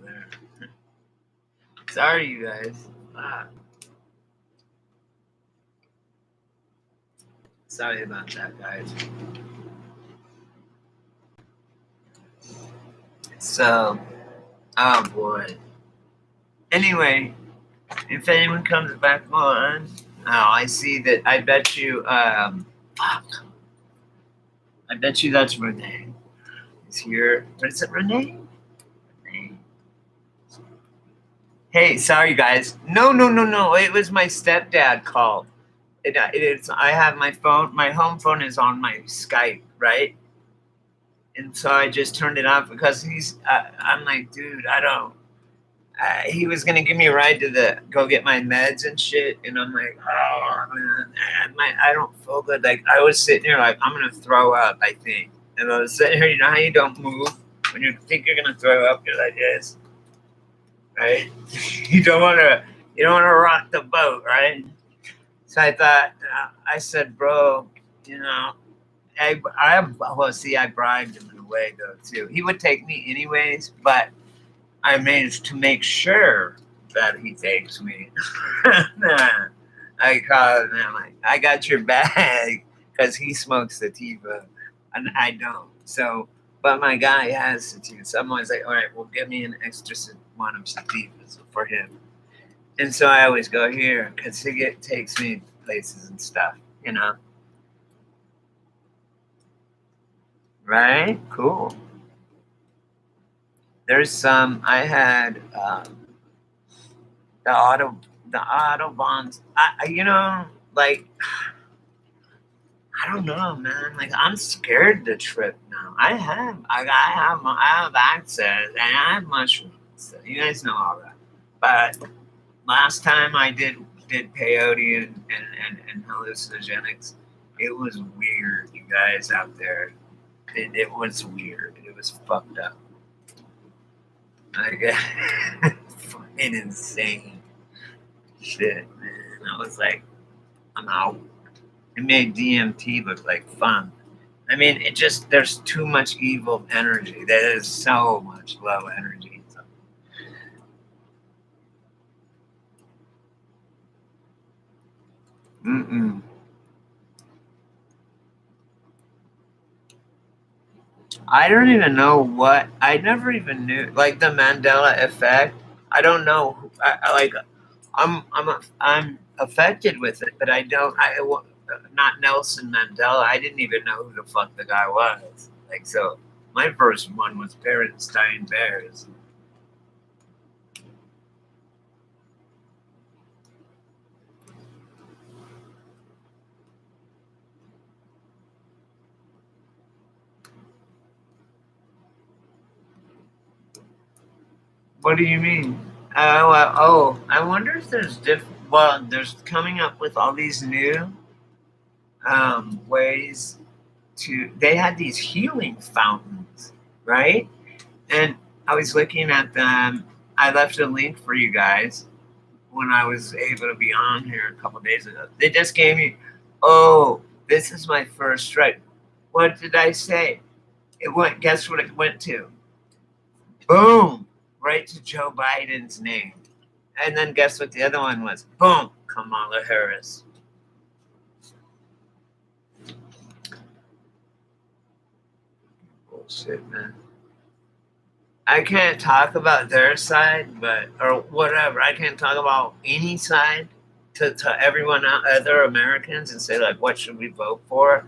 there. Sorry, you guys. Sorry about that, guys. So, oh boy. Anyway, if anyone comes back on, I see that. I bet you. Fuck. I bet you that's Renee. Is here? But is it Renee? Renee. Hey, sorry guys. No. It was my stepdad called. It's. I have my phone. My home phone is on my Skype, right? And so I just turned it off because he's. I'm like, dude, I don't. He was gonna give me a ride to the go get my meds and shit, and I'm like, oh man, I don't feel good. Like I was sitting here, like I'm gonna throw up, I think. And I was sitting here, you know how you don't move when you think you're gonna throw up, you're like this, right? You don't wanna rock the boat, right? So I thought, I said, bro, you know, I bribed him in a way though too. He would take me anyways, but I managed to make sure that he takes me. I call him, I'm like, I got your bag because he smokes sativa and I don't. So, but my guy has sativa. So I'm always like, all right, well, give me an extra one of sativas for him. And so I always go here because he takes me places and stuff, you know. Right? Cool. There's some, I had the Autobahns. Like I don't know, man. Like I'm scared to trip now. I have access and I have mushrooms. So you guys know all that. But last time I did peyote and hallucinogenics, it was weird, you guys out there. It was weird. It was fucked up. Like fucking insane shit, man. I was like, I'm out. It made DMT look like fun. I mean, there's too much evil energy. There is so much low energy. Mm-mm. I don't even know what. I never even knew. Like the Mandela effect. I don't know. I'm affected with it, but I don't. Not Nelson Mandela. I didn't even know who the fuck the guy was. Like so, my first one was Berenstain Bears. What do you mean? I wonder if there's different. Well, there's coming up with all these new ways to. They had these healing fountains, right? And I was looking at them. I left a link for you guys when I was able to be on here a couple days ago. They just gave me, oh, this is my first strike. What did I say? It went. Guess what it went to? Boom! Right to Joe Biden's name. And then guess what the other one was? Boom! Kamala Harris. Bullshit, man. I can't talk about their side, or whatever. I can't talk about any side to everyone other Americans and say like, what should we vote for?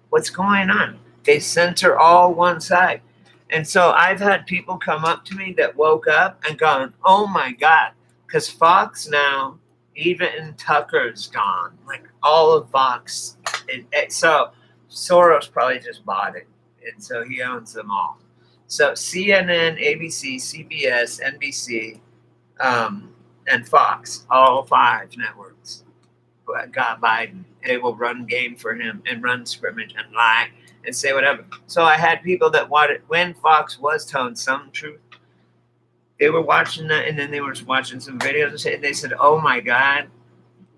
What's going on? They center all one side. And so I've had people come up to me that woke up and gone, oh my God, because Fox now, even Tucker's gone. Like all of Fox. So Soros probably just bought it. And so he owns them all. So CNN, ABC, CBS, NBC, and Fox, all 5 networks, got Biden. They will run game for him and run scrimmage and lie and say whatever. So I had people that wanted, when Fox was telling some truth, they were watching that and then they were watching some videos and they said, oh my God,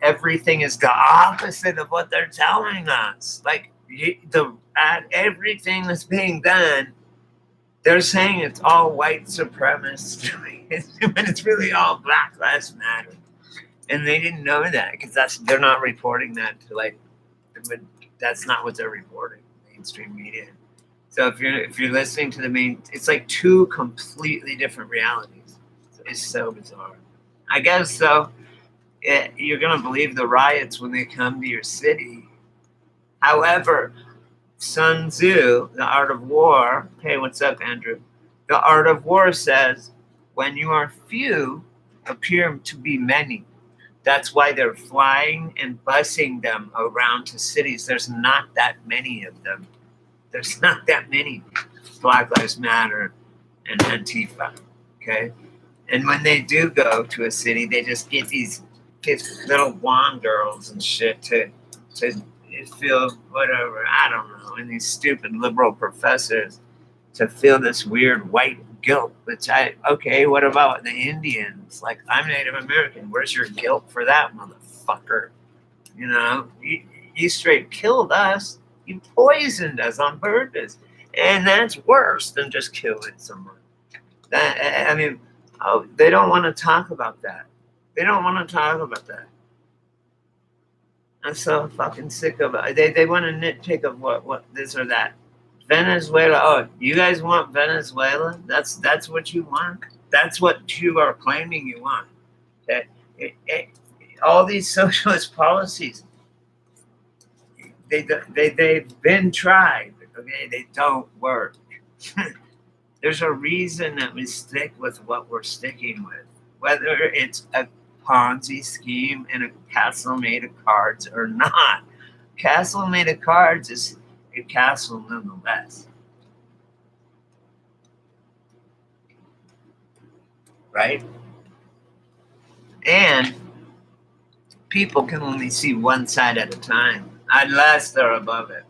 everything is the opposite of what they're telling us. Like everything that's being done They're saying it's all white supremacists, when it's really all Black Lives Matter, and they didn't know that because they're not reporting that to like, that's not what they're reporting, mainstream media. So if you're listening to the main, it's like two completely different realities. It's so bizarre. I guess so. You're gonna believe the riots when they come to your city. However, Sun Tzu, The Art of War. Hey, what's up, Andrew? The Art of War says, when you are few, appear to be many. That's why they're flying and busing them around to cities. There's not that many of them. There's not that many Black Lives Matter and Antifa. Okay? And when they do go to a city, they just get these little blonde girls and shit to feel whatever, I don't know, and these stupid liberal professors to feel this weird white guilt. Okay, what about the Indians? Like, I'm Native American. Where's your guilt for that, motherfucker? You know, you straight killed us. You poisoned us on purpose. And that's worse than just killing someone. They don't want to talk about that. They don't want to talk about that. I'm so fucking sick of it. They want to nitpick of what this or that. Venezuela. Oh, you guys want Venezuela? That's what you want. That's what you are claiming you want. Okay? All these socialist policies, they've been tried. Okay, they don't work. There's a reason that we stick with what we're sticking with, whether it's a Ponzi scheme and a castle made of cards or not. Castle made of cards is a castle nonetheless. Right? And people can only see one side at a time, unless they're above it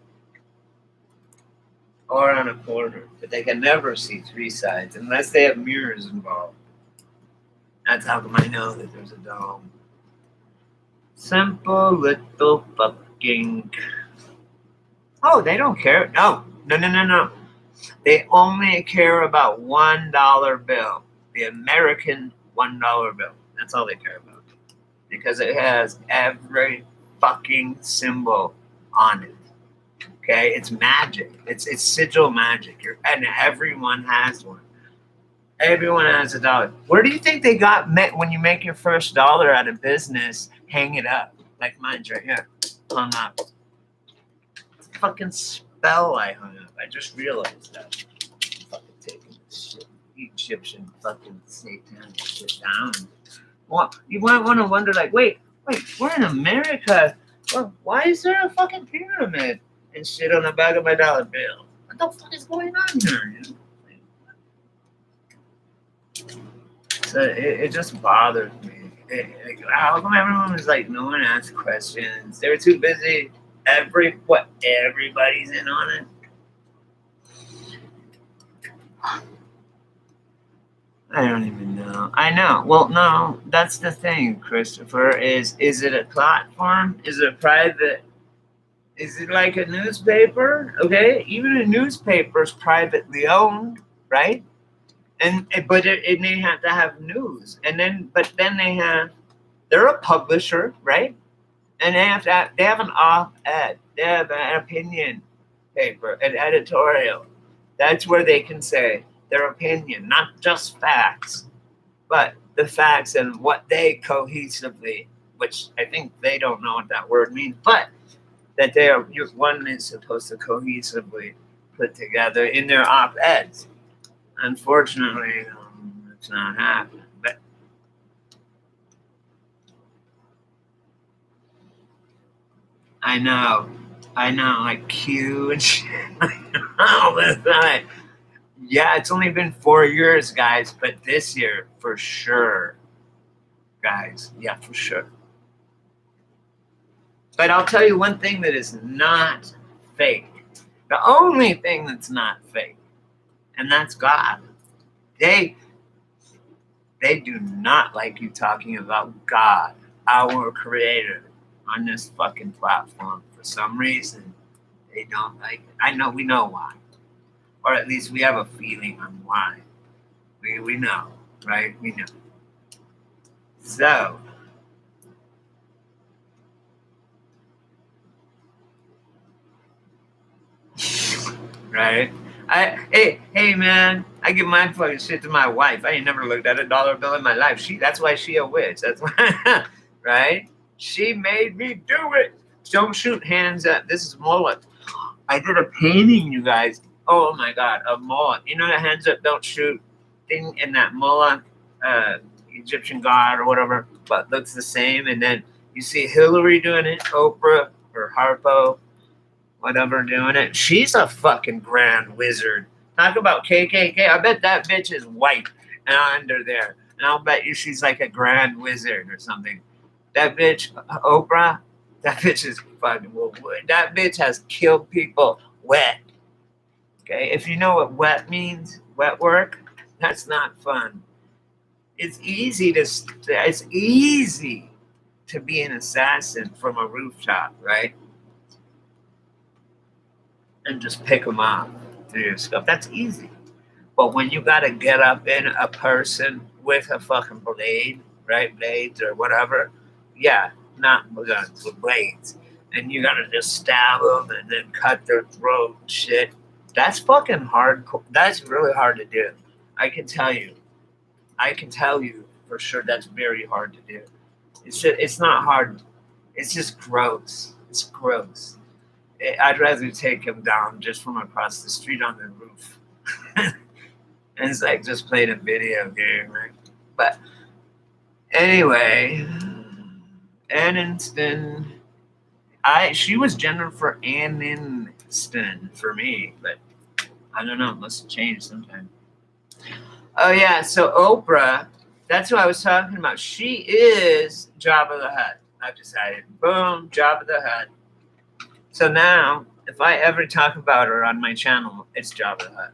or on a corner. But they can never see three sides unless they have mirrors involved. That's how come I know that there's a dome. Simple little fucking. Oh, they don't care. No. They only care about $1 bill. The American $1 bill. That's all they care about. Because it has every fucking symbol on it. Okay? It's magic. It's sigil magic. And everyone has one. Everyone has $1. Where do you think they got when you make your first dollar out of business? Hang it up, like mine's right here, hung up. It's a fucking spell I hung up. I just realized that. I'm fucking taking this shit, Egyptian fucking satanic shit down. Well, you might want to wonder, like, wait, we're in America. Well, why is there a fucking pyramid and shit on the back of my dollar bill? What the fuck is going on here? You know? So it just bothers me. How come everyone was like, no one asked questions? They were too busy. Everybody's in on it. I don't even know. I know. Well, no, that's the thing, Christopher. Is it a platform? Is it private? Is it like a newspaper? Okay, even a newspaper is privately owned, right? But it may have to have news, but then they're a publisher, right? And they have an op-ed, they have an opinion paper, an editorial. That's where they can say their opinion, not just facts, but the facts and what they cohesively, which I think they don't know what that word means, but that one is supposed to cohesively put together in their op-eds. Unfortunately, it's not happening. But I know, like Q and shit. All the time. Yeah, it's only been 4 years, guys, but this year, for sure, guys. Yeah, for sure. But I'll tell you one thing that is not fake. The only thing that's not fake, and that's God. They do not like you talking about God, our creator, on this fucking platform. For some reason, they don't like it. We know why. or at least we have a feeling on why. We know, right? We know. So, right? Hey man, I give my fucking shit to my wife. I ain't never looked at a dollar bill in my life. That's why she a witch. That's why, right? She made me do it. Don't shoot hands up. This is Moloch. I did a painting, you guys. Oh my god, a Moloch. You know the hands up, don't shoot thing in that Moloch, uh, Egyptian god or whatever, but looks the same. And then you see Hillary doing it, Oprah or Harpo, whatever, doing it. She's a fucking grand wizard. Talk about KKK. I bet that bitch is white and under there. And I'll bet you she's like a grand wizard or something. That bitch, Oprah, that bitch is fucking. That bitch has killed people wet. Okay, if you know what wet means, wet work, that's not fun. It's easy to be an assassin from a rooftop, right? And just pick them off through your scope. That's easy. But when you got to get up in a person with a fucking blade, right? Blades or whatever. Yeah, not guns, with blades. And you got to just stab them and then cut their throat and shit. That's fucking hard. That's really hard to do. I can tell you. I can tell you for sure that's very hard to do. It's not hard. It's just gross. It's gross. I'd rather take him down just from across the street on the roof. And it's like just played a video game, right? But anyway, Aniston. She was Jennifer Aniston for me, but I don't know. It must have changed sometime. Oh yeah, so Oprah. That's who I was talking about. She is Jabba the Hutt. I've decided. Boom, Jabba the Hutt. So now, if I ever talk about her on my channel, it's Jabba the Hutt.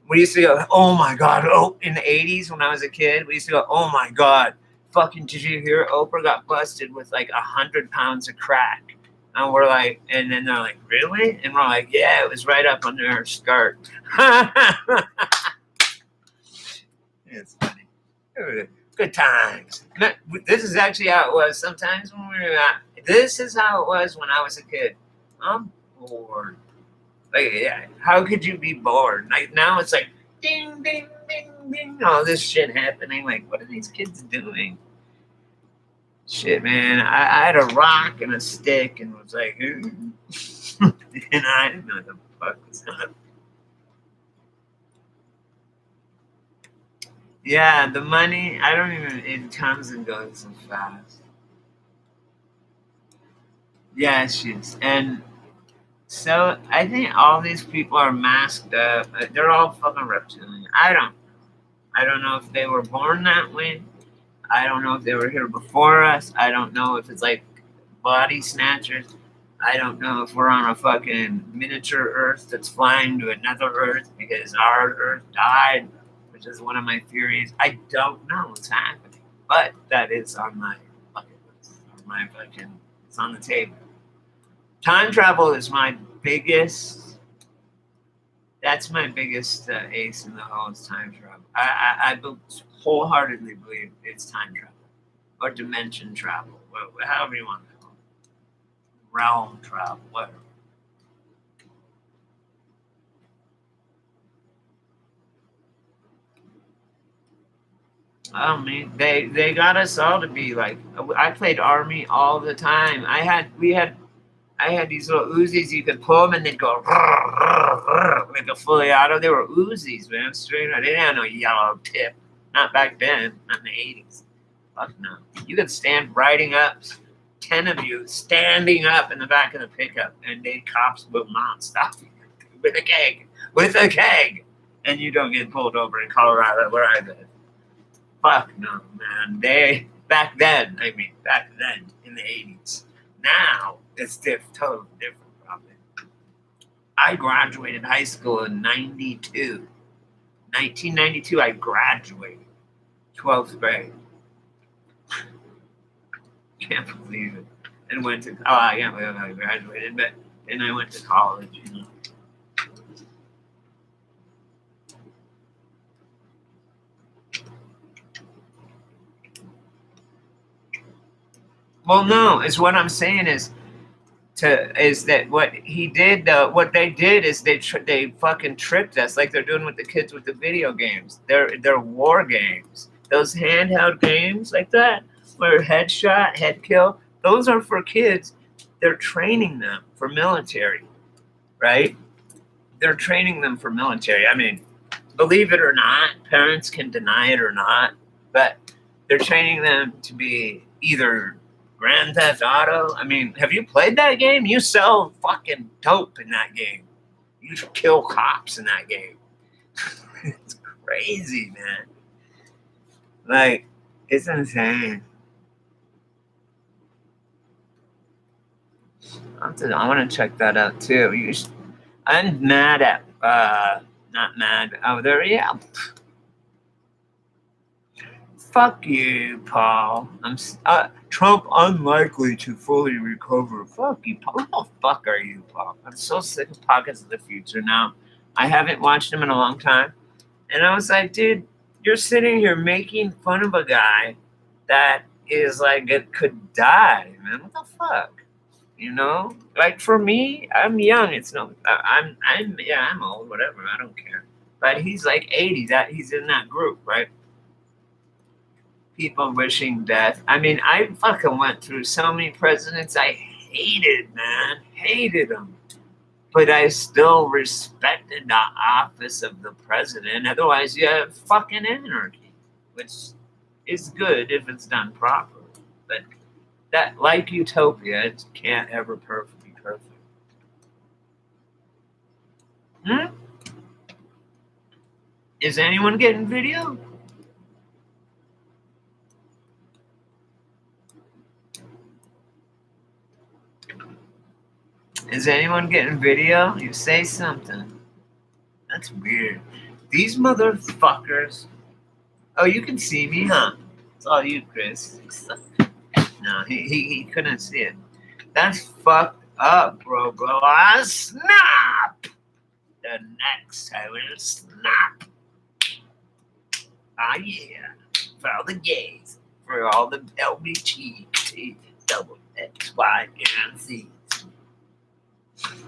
We used to go, oh my God. Oh, in the 80s when I was a kid, we used to go, oh my God. Fucking, did you hear Oprah got busted with like 100 pounds of crack? And we're like, and then they're like, really? And we're like, yeah, it was right up under her skirt. It's funny. Good times. This is actually how it was sometimes when we were at. This is how it was when I was a kid. I'm bored. Like, yeah, how could you be bored? Like now it's like ding, ding, ding, ding. All this shit happening. Like, what are these kids doing? Shit, man. I had a rock and a stick and was like, and I didn't know what the fuck was up. Yeah, the money, I don't even, it comes and goes so fast. Yeah, she's, and so I think all these people are masked up. They're all fucking reptilian. I don't know if they were born that way. I don't know if they were here before us. I don't know if it's like body snatchers. I don't know if we're on a fucking miniature Earth that's flying to another Earth because our Earth died, which is one of my theories. I don't know what's happening, but that is on my bucket list. It's on the table. Time travel is my biggest. That's my biggest ace in the hole is time travel. I wholeheartedly believe it's time travel or dimension travel, however you want to call it, realm travel, whatever. I mean, they got us all to be like. I played army all the time. I had these little Uzis. You could pull them and they'd go like a fully auto. They were Uzis, man. Straight up. They didn't have no yellow tip. Not back then. Not in the 80s. Fuck no. You could stand riding up, 10 of you standing up in the back of the pickup, and they cops will not stop you with a keg. With a keg. And you don't get pulled over in Colorado where I live. Fuck no, man. Back then in the 80s. Now it's totally different, probably. I graduated high school in 92. 1992, I graduated 12th grade. Can't believe it. And went to, I can't believe I graduated, but then I went to college, you know. Well, no, is what I'm saying is that what he did, what they did is they fucking tricked us like they're doing with the kids with the video games. They're war games. Those handheld games like that, where headshot, head kill, those are for kids. They're training them for military, right? They're training them for military. I mean, believe it or not, parents can deny it or not, but they're training them to be either Grand Theft Auto. I mean, have you played that game? You sell fucking dope in that game. You kill cops in that game. It's crazy, man. Like, it's insane. I want to check that out too. I'm mad at, not mad. Oh, there, yeah. Fuck you, Paul. Trump unlikely to fully recover. Fuck you, Paul. What the fuck are you, Paul? I'm so sick of Pockets of the Future now. I haven't watched him in a long time. And I was like, dude, you're sitting here making fun of a guy that is like, it could die, man. What the fuck? You know? Like for me, I'm young. It's no, I'm old, whatever. I don't care. But he's like 80. He's in that group, right? People wishing death. I mean, I fucking went through so many presidents I hated, man. Hated them. But I still respected the office of the president. Otherwise, you have fucking anarchy, which is good if it's done properly. But that, like utopia, it can't ever be perfect. Hmm? Is anyone getting video? Is anyone getting video? You say something. That's weird. These motherfuckers. Oh, you can see me, huh? It's all you, Chris. No, he couldn't see it. That's fucked up, bro. I snap! The next I will snap. Ah, yeah. For all the gays. For all the LGBT, double X, Y, and Z.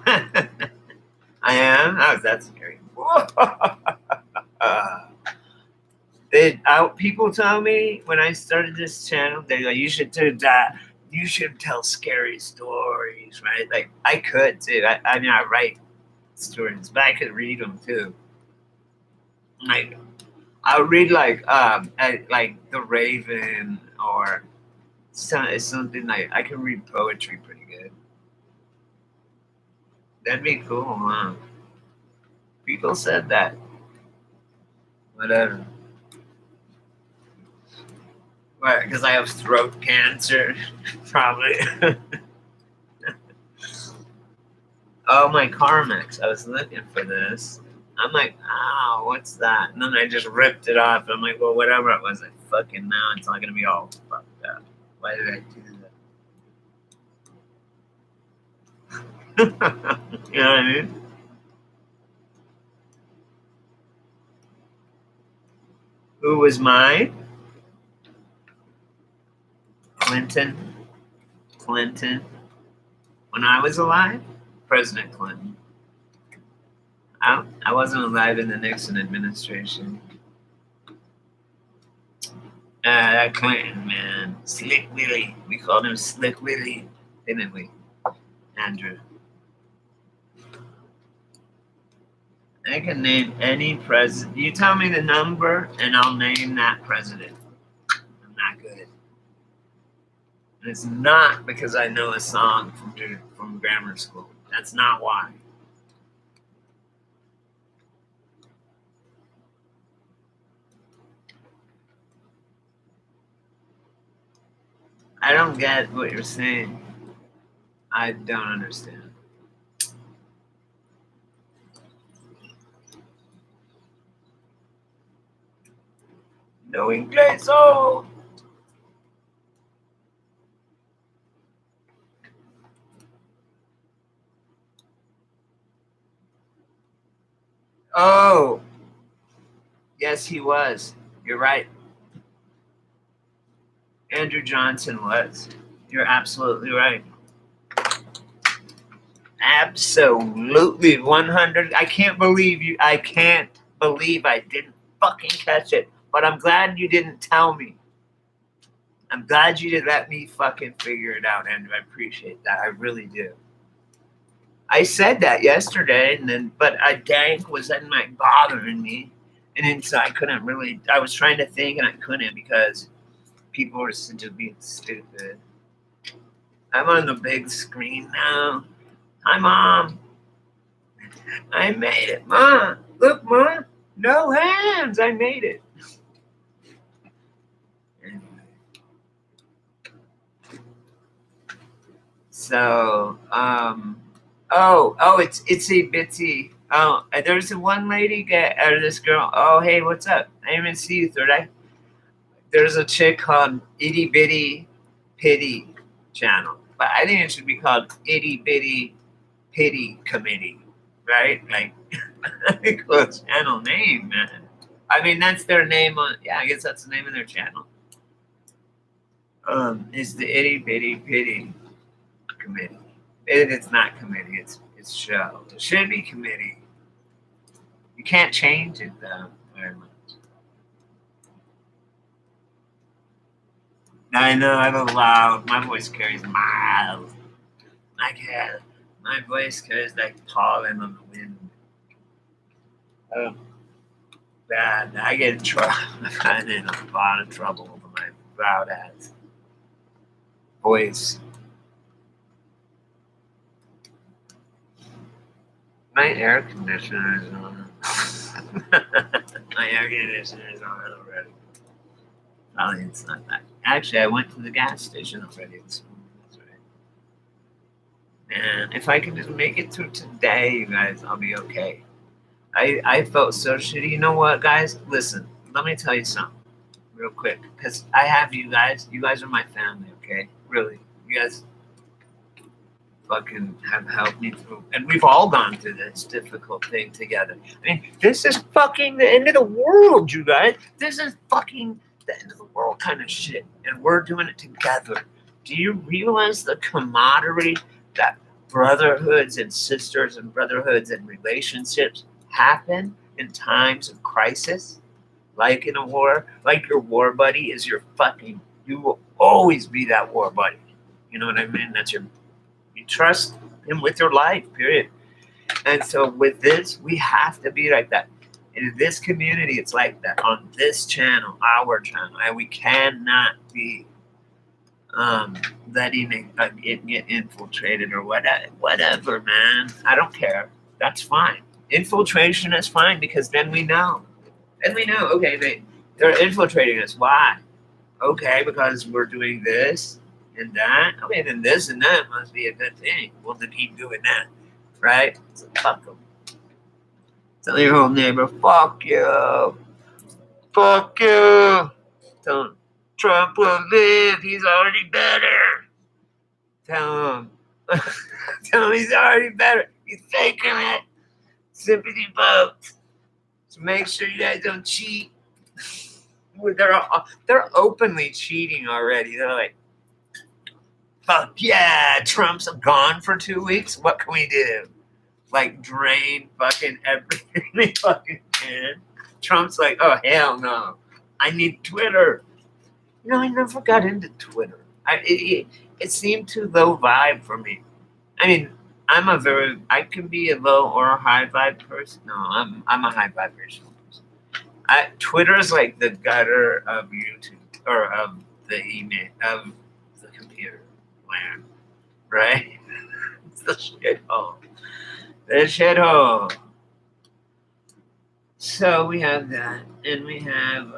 I am? How's that scary? People tell me when I started this channel, they go, you should do that. You should tell scary stories, right? Like, I could too. I mean, I write stories, but I could read them too. Like, I'll read like The Raven or something like, I can read poetry pretty good. That'd be cool, huh? People said that. Whatever. What? Because I have throat cancer, probably. Oh, my Carmex. I was looking for this. I'm like, oh, what's that? And then I just ripped it off. I'm like, well, whatever it was, I fucking now it's not gonna be all fucked up. Why did I do that? You know what I mean? Who was mine? Clinton. When I was alive, President Clinton. I wasn't alive in the Nixon administration. That Clinton, man. Slick Willie. We called him Slick Willie, didn't we, Andrew? I can name any president. You tell me the number, and I'll name that president. I'm not good. And it's not because I know a song from grammar school. That's not why. I don't get what you're saying. I don't understand. No inglés. Oh. Oh. Yes, he was. You're right. Andrew Johnson was. You're absolutely right. Absolutely 100. I can't believe you. I can't believe I didn't fucking catch it. But I'm glad you didn't tell me. I'm glad you did let me fucking figure it out, Andrew. I appreciate that. I really do. I said that yesterday, and then but a dank was in my bothering me, and then so I couldn't really. I was trying to think, and I couldn't because people were just being stupid. I'm on the big screen now. Hi, Mom. I made it, Mom. Look, Mom. No hands. I made it. So, it's Itsy Bitsy. Oh, there's one lady get or this girl. Oh, hey, what's up? I didn't even see you third eye. There's a chick called Itty Bitty Pity Channel, but I think it should be called Itty Bitty Pity Committee, right? Like, cool channel name, man. I mean, that's their name on. Yeah, I guess that's the name of their channel. Is the Itty Bitty Pity Committee. It's not committee. It's show. It should be committee. You can't change it though very much. I know I'm loud. My voice carries miles. I can't. My voice carries like pollen on the wind. Oh, bad. I get in trouble. I'm in a lot of trouble over my loud ass voice. My air conditioner is on. My air conditioner is on already. Probably it's not that. Actually, I went to the gas station already this morning. That's right. Man, if I can just make it through today, you guys, I'll be okay. I felt so shitty. You know what, guys? Listen, let me tell you something real quick. Because I have you guys. You guys are my family, okay? Really. You guys fucking have helped me through. And we've all gone through this difficult thing together. I mean, this is fucking the end of the world, you guys. This is fucking the end of the world kind of shit. And we're doing it together. Do you realize the camaraderie that brotherhoods and sisters and brotherhoods and relationships happen in times of crisis? Like in a war, like your war buddy is your fucking, you will always be that war buddy. You know what I mean? That's your, you trust him with your life, period. And so with this, we have to be like that. In this community, it's like that. On this channel, our channel, and we cannot be letting it get infiltrated or whatever, man. I don't care. That's fine. Infiltration is fine because then we know. And we know, okay, they're infiltrating us. Why? Okay, because we're doing this and that. Okay, then this and that must be a good thing. We'll just keep doing that, right? So fuck them. Tell your whole neighbor, fuck you. Fuck you. Tell him, Trump will live. He's already better. Tell him. Tell him he's already better. He's faking it. Sympathy votes. So make sure you guys don't cheat. They're openly cheating already. They're like, fuck yeah, Trump's gone for 2 weeks. What can we do? Like drain fucking everything they fucking can. Trump's like, oh hell no, I need Twitter. You know, I never got into Twitter. It seemed too low vibe for me. I mean, I can be a low or a high vibe person. No, I'm a high vibrational person. Twitter is like the gutter of YouTube or of the email of the computer land, right? It's the shithole. The shithole. So we have that, and we have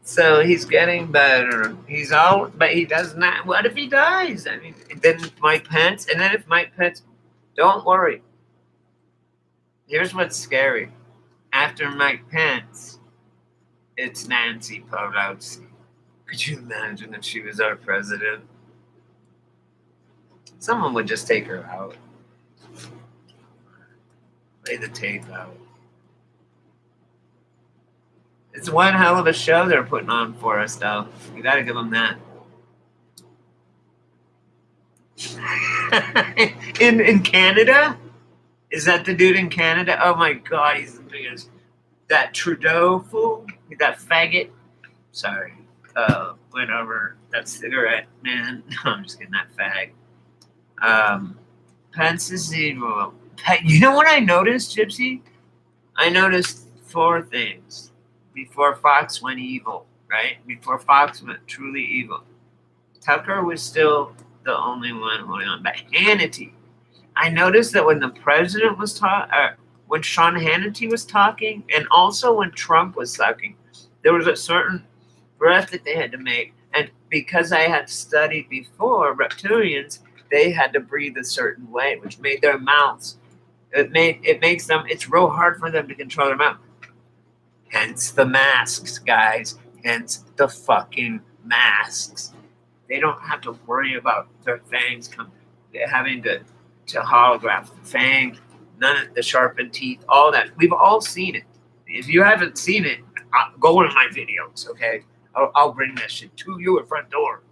So he's getting better. He's all, but he does not. What if he dies? I mean, then Mike Pence, and then if Mike Pence, don't worry. Here's what's scary. After Mike Pence, it's Nancy Pelosi. Could you imagine if she was our president? Someone would just take her out, lay the tape out. It's one hell of a show they're putting on for us, though. You got to give them that. in Canada? Is that the dude in Canada? Oh my God, he's the biggest. That Trudeau fool? That faggot? Sorry. Went over that cigarette, man. No, I'm just kidding, that fag. Pence is evil. You know what I noticed, Gypsy? I noticed 4 things before Fox went evil, right? Before Fox went truly evil. Tucker was still the only one holding on. But Hannity, I noticed that when the president was talking, when Sean Hannity was talking, and also when Trump was talking, there was a certain breath that they had to make. And because I had studied before reptilians, they had to breathe a certain way, which made their mouths. It makes them. It's real hard for them to control their mouth. Hence the masks, guys. Hence the fucking masks. They don't have to worry about their fangs having to holograph the fang, none of the sharpened teeth, all that. We've all seen it. If you haven't seen it, go into my videos, okay? I'll bring that shit to you at front door.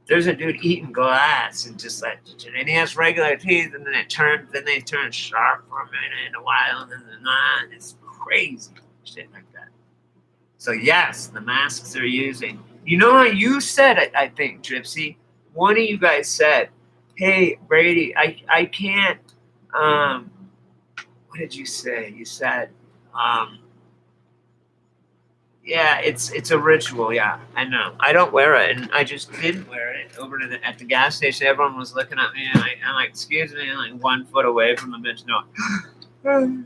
There's a dude eating glass and just like, and he has regular teeth, and then they turn sharp for a minute in a while, and then they're not. It's crazy shit like that. So yes, the masks they're using. You know what you said it, I think, Gypsy. One of you guys said, "Hey, Brady, I can't." What did you say? You said, "Yeah, it's a ritual." Yeah, I know. I don't wear it, and I just didn't wear it over to at the gas station. Everyone was looking at me, and I'm like, "Excuse me," I'm like 1 foot away from the bitch. No, I'm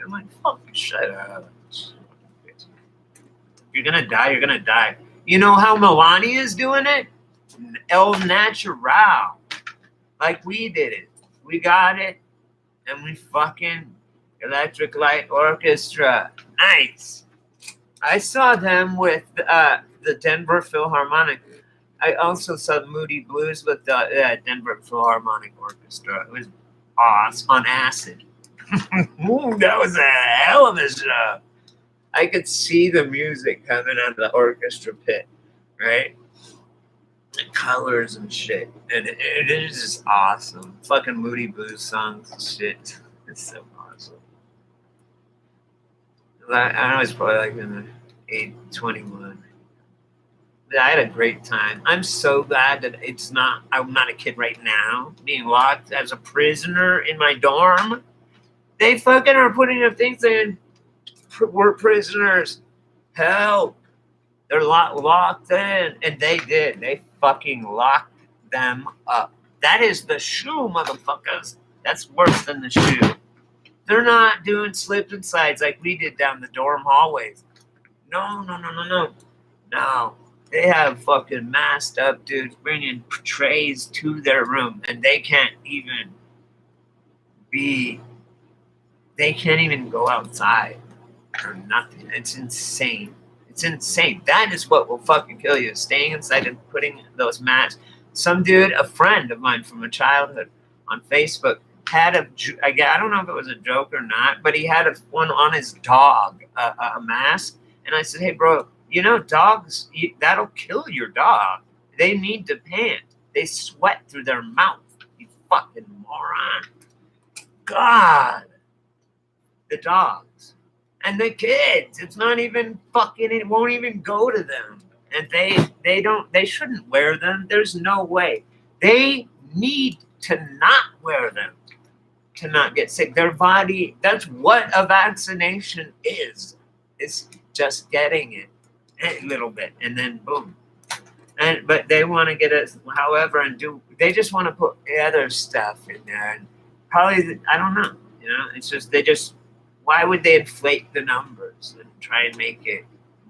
like, "Fucking shut up." You're gonna die. You're gonna die. You know how Melania is doing it? El Natural. Like we did it. We got it, and we fucking Electric Light Orchestra. Nice. I saw them with the Denver Philharmonic. I also saw Moody Blues with the Denver Philharmonic Orchestra. It was awesome on acid. That was a hell of a show. I could see the music coming out of the orchestra pit, right? The colors and shit. And it is just awesome. Fucking Moody Blues songs and shit. It's so awesome. I was probably like in the 821. I had a great time. I'm so glad that I'm not a kid right now, being locked as a prisoner in my dorm. They fucking are putting up things saying, we're prisoners. Help. They're locked in. And they did. They fucking locked them up. That is the shoe, motherfuckers. That's worse than the shoe. They're not doing slip and slides like we did down the dorm hallways. No. No. They have fucking masked up dudes bringing trays to their room, and they can't even go outside or nothing. It's insane. It's insane. That is what will fucking kill you, staying inside and putting those masks. Some dude, a friend of mine from a childhood on Facebook, had I don't know if it was a joke or not, but he had one on his dog, a mask. And I said, hey, bro, you know, dogs, that'll kill your dog. They need to pant. They sweat through their mouth, you fucking moron. God. The dogs. And the kids. It's not even fucking, it won't even go to them. And they shouldn't wear them. There's no way. They need to not wear them to not get sick. Their body, that's what a vaccination is. It's just getting it a little bit and then boom. But they want to get it however they just want to put other stuff in there. And probably, I don't know. You know, it's just, why would they inflate the numbers and try and make it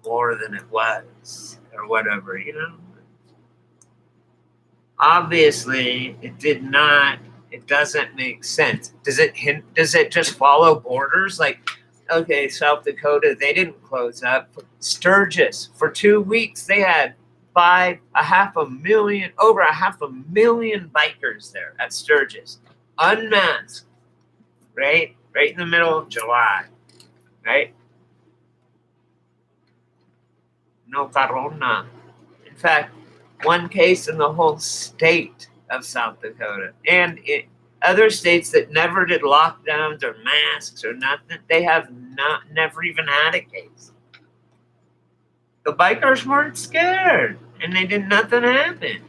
more than it was or whatever, you know? Obviously, it doesn't make sense. Does it just follow borders? Like, okay, South Dakota, they didn't close up. Sturgis, for 2 weeks, they had over 500,000 bikers there at Sturgis, unmasked, right in the middle of July, right? no corona. In fact, one case in the whole state of South Dakota. And other states that never did lockdowns or masks or nothing, they have never even had a case. The bikers weren't scared, and they did nothing happen.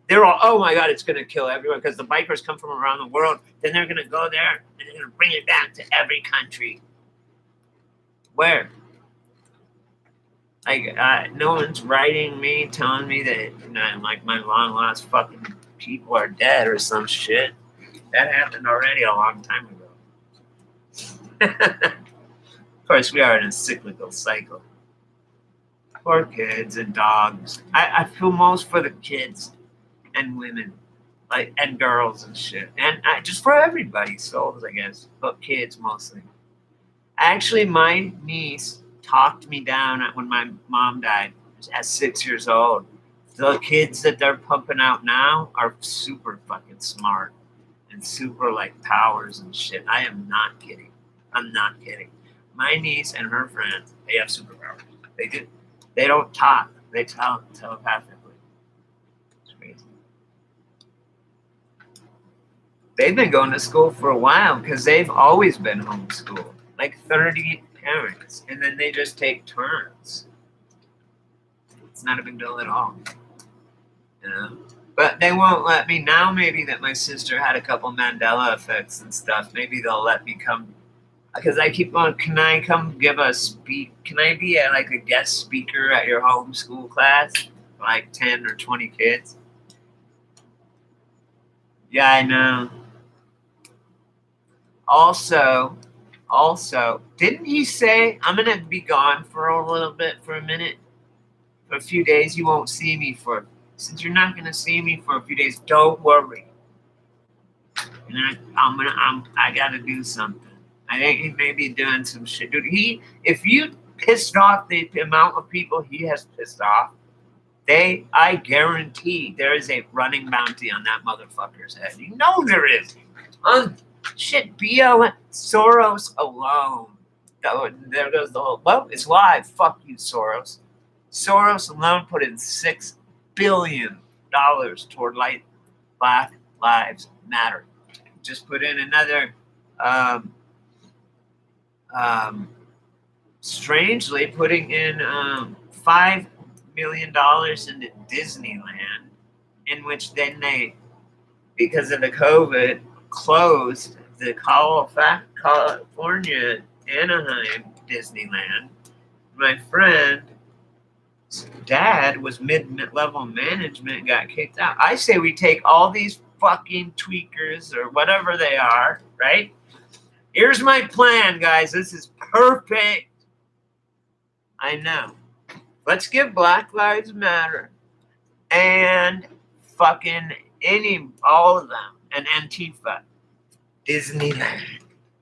They're all, oh my God, it's going to kill everyone because the bikers come from around the world. Then they're going to go there and they're going to bring it back to every country. Where? Like, no one's writing me, telling me that, like, my long lost fucking people are dead or some shit. That happened already a long time ago. Of course, we are in a cyclical cycle. Poor kids and dogs. I feel most for the kids and women, like, and girls and shit, and just for everybody's souls, I guess, but kids mostly. Actually, my niece talked me down when my mom died at 6 years old. The kids that they're pumping out now are super fucking smart and super like powers and shit. I am not kidding. I'm not kidding. My niece and her friends, they have superpowers. They do. They don't talk. They tell telepathically. It's crazy. They've been going to school for a while because they've always been homeschooled. Like 30 parents. And then they just take turns. It's not a big deal at all. You know? But they won't let me now. Maybe that my sister had a couple Mandela effects and stuff. Maybe they'll let me come. Because I keep on, can I come give a speak? Can I be like a guest speaker at your homeschool class? Like 10 or 20 kids? Yeah, I know. Also, didn't he say, I'm going to be gone for a little bit, for a minute? For a few days, you won't see me for, since you're not going to see me for a few days, don't worry. And I got to do something. I think he may be doing some shit. Dude, if you pissed off the amount of people he has pissed off, I guarantee there is a running bounty on that motherfucker's head. You know there is. Shit, BLM, Soros alone. There goes the whole, well, it's live. Fuck you, Soros. Soros alone put in $6 billion toward Black Lives Matter. Just put in another, strangely, putting in $5 million into Disneyland, in which then they, because of the COVID, closed the California Anaheim Disneyland. My friend's dad was mid-level management, got kicked out. I say we take all these fucking tweakers or whatever they are, right? Here's my plan, guys. This is perfect. I know. Let's give Black Lives Matter and fucking all of them, and Antifa. Disneyland.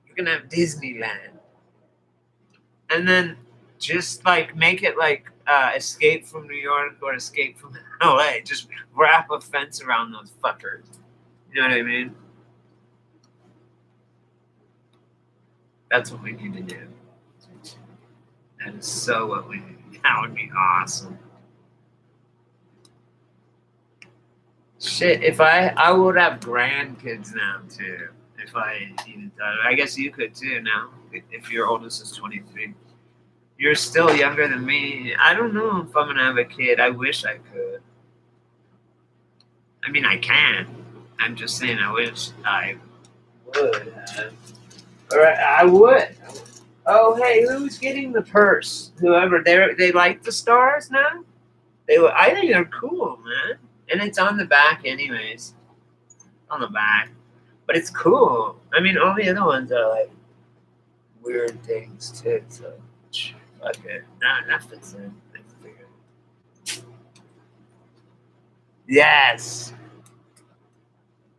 You're gonna have Disneyland. And then just like make it like Escape from New York or Escape from LA. Just wrap a fence around those fuckers. You know what I mean? That's what we need to do. That is so what we need. That would be awesome. Shit, if I would have grandkids now too. If I needed that. I guess you could too now. If your oldest is 23. You're still younger than me. I don't know if I'm gonna have a kid. I wish I could. I mean, I can. I'm just saying I wish I would have. Or I would. Oh, hey, who's getting the purse? Whoever. They like the stars now? I think they're cool, man. And it's on the back anyways. On the back. But it's cool. I mean, all the other ones are like weird things too, so fuck it. Nah, that fits in. Yes.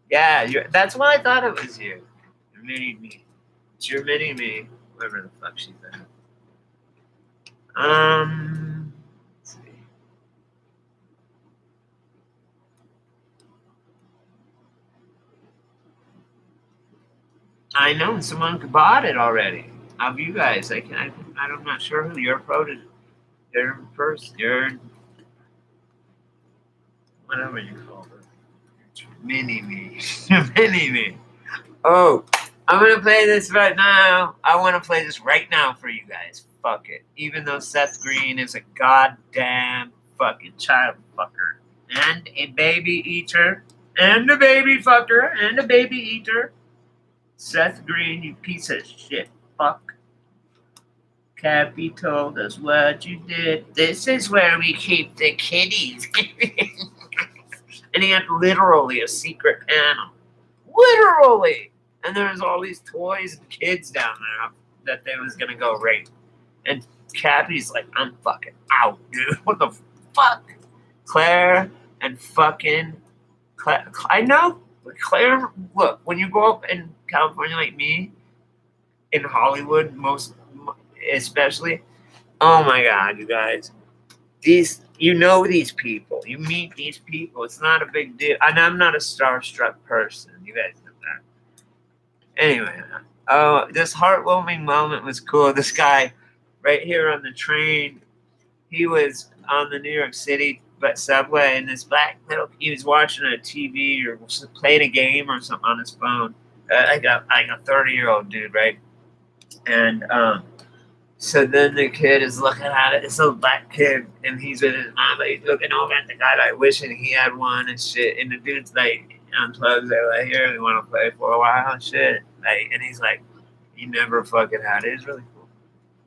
Yeah, that's why I thought it was you. Your mini me. It's your mini me. Whoever the fuck she's at. Let's see. I know someone bought it already. Of you guys, I'm not sure who your pro whatever you call it. Mini me. Mini me. Oh, I'm gonna play this right now. I want to play this right now for you guys. Fuck it. Even though Seth Green is a goddamn fucking child fucker and a baby eater and a baby fucker and a baby eater. Seth Green, you piece of shit. Fuck. Cappy told us what you did. This is where we keep the kitties. And he had literally a secret panel. Literally! And there was all these toys and kids down there that they was gonna go rape. And Cappy's like, I'm fucking out, dude. What the fuck? Claire and fucking Claire. I know. Claire, look, when you grow up in California like me, in Hollywood, especially, oh my God, you guys. You know these people. You meet these people. It's not a big deal. And I'm not a starstruck person. You guys know that. Anyway, this heartwarming moment was cool. This guy right here on the train, he was on the New York City subway, and this he was watching a TV or playing a game or something on his phone. Like a 30-year-old dude, right? And so then the kid is looking at it. It's a black kid, and he's with his mom, but he's looking over at the guy, like wishing he had one and shit. And the dude's like unplugs. They're like, "Here, we want to play for a while and shit." Like, and he's like, "You never fucking had it." It's really cool.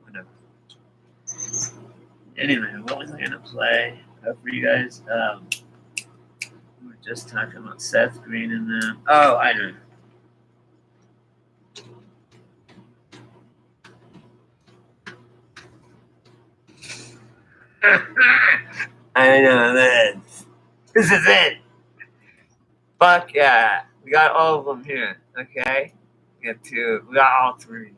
Whatever. Anyway, what was I gonna play for you guys? We were just talking about Seth Green and them. Oh, I know. I know this. This is it. Fuck yeah. We got all of them here. Okay? We got two. We got all three.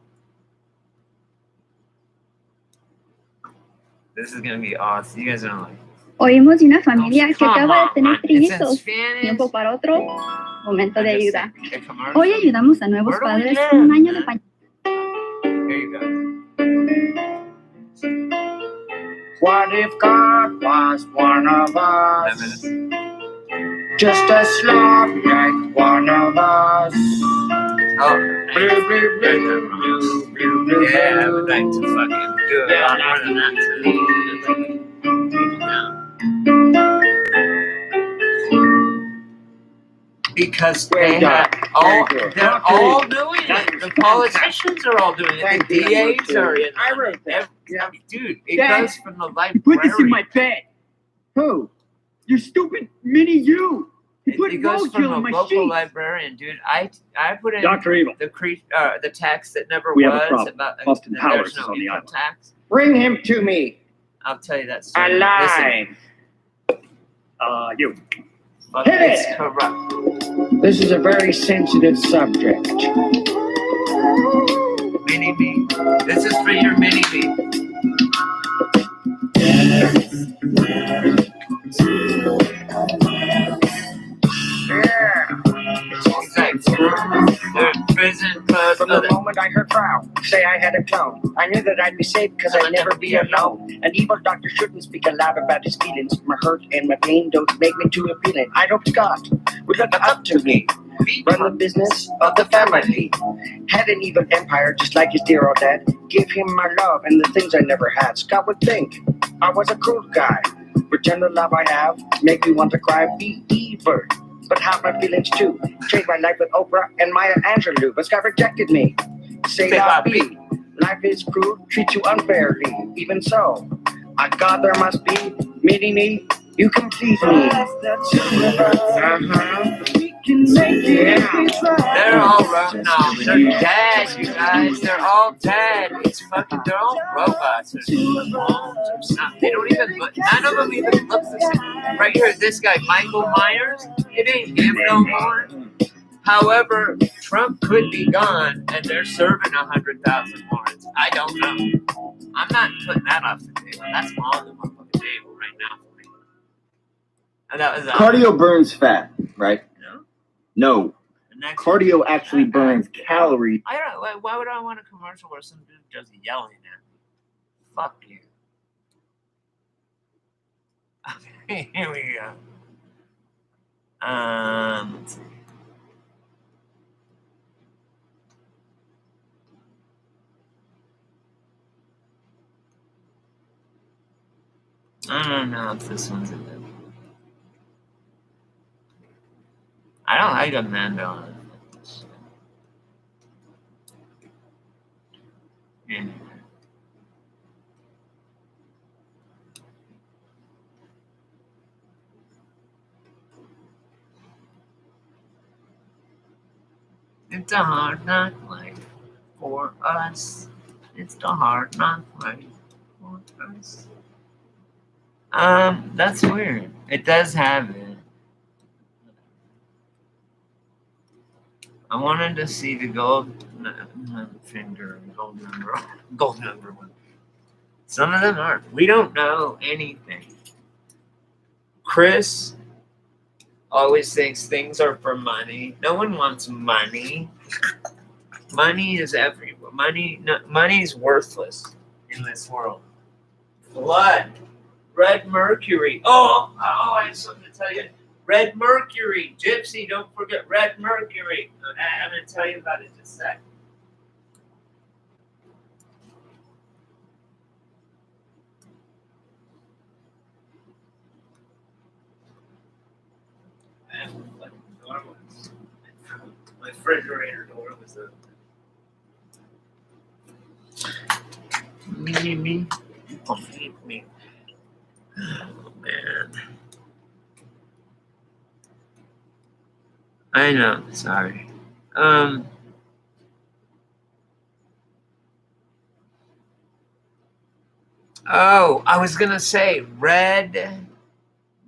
This is gonna be awesome. You guys are like. Oímos de una familia que acaba de tener trillizos. Tiempo para otro momento de ayuda. Hoy ayudamos a nuevos padres con un año de pañales. There you go. What if God was one of us? Just a slob like one of us. Oh, Blue, blue, blue, blue, blue, blue, yeah, I would like to fucking do it a lot more than that too. Because they're all doing it. The politicians are all doing it. The DAs are in it. I wrote that. Dude, it goes from the library. Put this in my bed. Who? Your stupid mini you. You put It goes from roadkill the in my local sheets. librarian, dude. I put in Dr. Evil. the tax that never We have a was problem. about Austin that Powers there's no is on the income island. tax. Bring him to me. I'll tell you that story. Alive. You. Fuck, Hit it's it. corrupt. This is a very sensitive subject. Mini me. This is for your mini me. Yeah. He's like, they're in prison plus From the moment I heard Brown say I had a clone, I knew that I'd be safe because I'd never be alone. An evil doctor shouldn't speak aloud about his feelings. My hurt and my pain don't make me too appealing. I hoped God would look up to me, run the business of the family. Had an evil empire just like his dear old dad. Give him my love and the things I never had. Scott would think I was a cruel guy. Pretend the love I have make me want to cry. Be evil, but have my feelings too. Trade my life with Oprah and Maya Angelou, but Scott rejected me. Say la be. Life is cruel, treat you unfairly. Even so, I God there must be. Meeting me, you can please me. They're all no, they're dead, you guys. They're all dead. It's fucking, they're all robots or clones or something. They don't even look, none of them even look the same. Right here, this guy, Michael Myers, it ain't him no more. However, Trump could be gone and they're serving 100,000 warrants. I don't know. I'm not putting that off the table. That's on the motherfucking table right now for me. And that was Cardio burns fat, right? No. No. Cardio actually burns calories. I don't. Why would I want a commercial where some dude just yelling at me? Fuck you. Okay, here we go. Let's see. I don't know if this one's a good one. I don't like Amanda. Anyway. It's a hard knock life for us. It's the hard knock life for us. That's weird. It does have it. I wanted to see the gold finger, gold number one. Some of them aren't. We don't know anything. Chris always thinks things are for money. No one wants money. Money is everywhere. Money is worthless in this world. Blood. Red Mercury. Oh, I have something to tell you. Red Mercury. Gypsy, don't forget Red Mercury. I'm going to tell you about it in just a sec. My refrigerator door was open. Me. Oh, man. I know. Sorry. Oh, I was gonna say red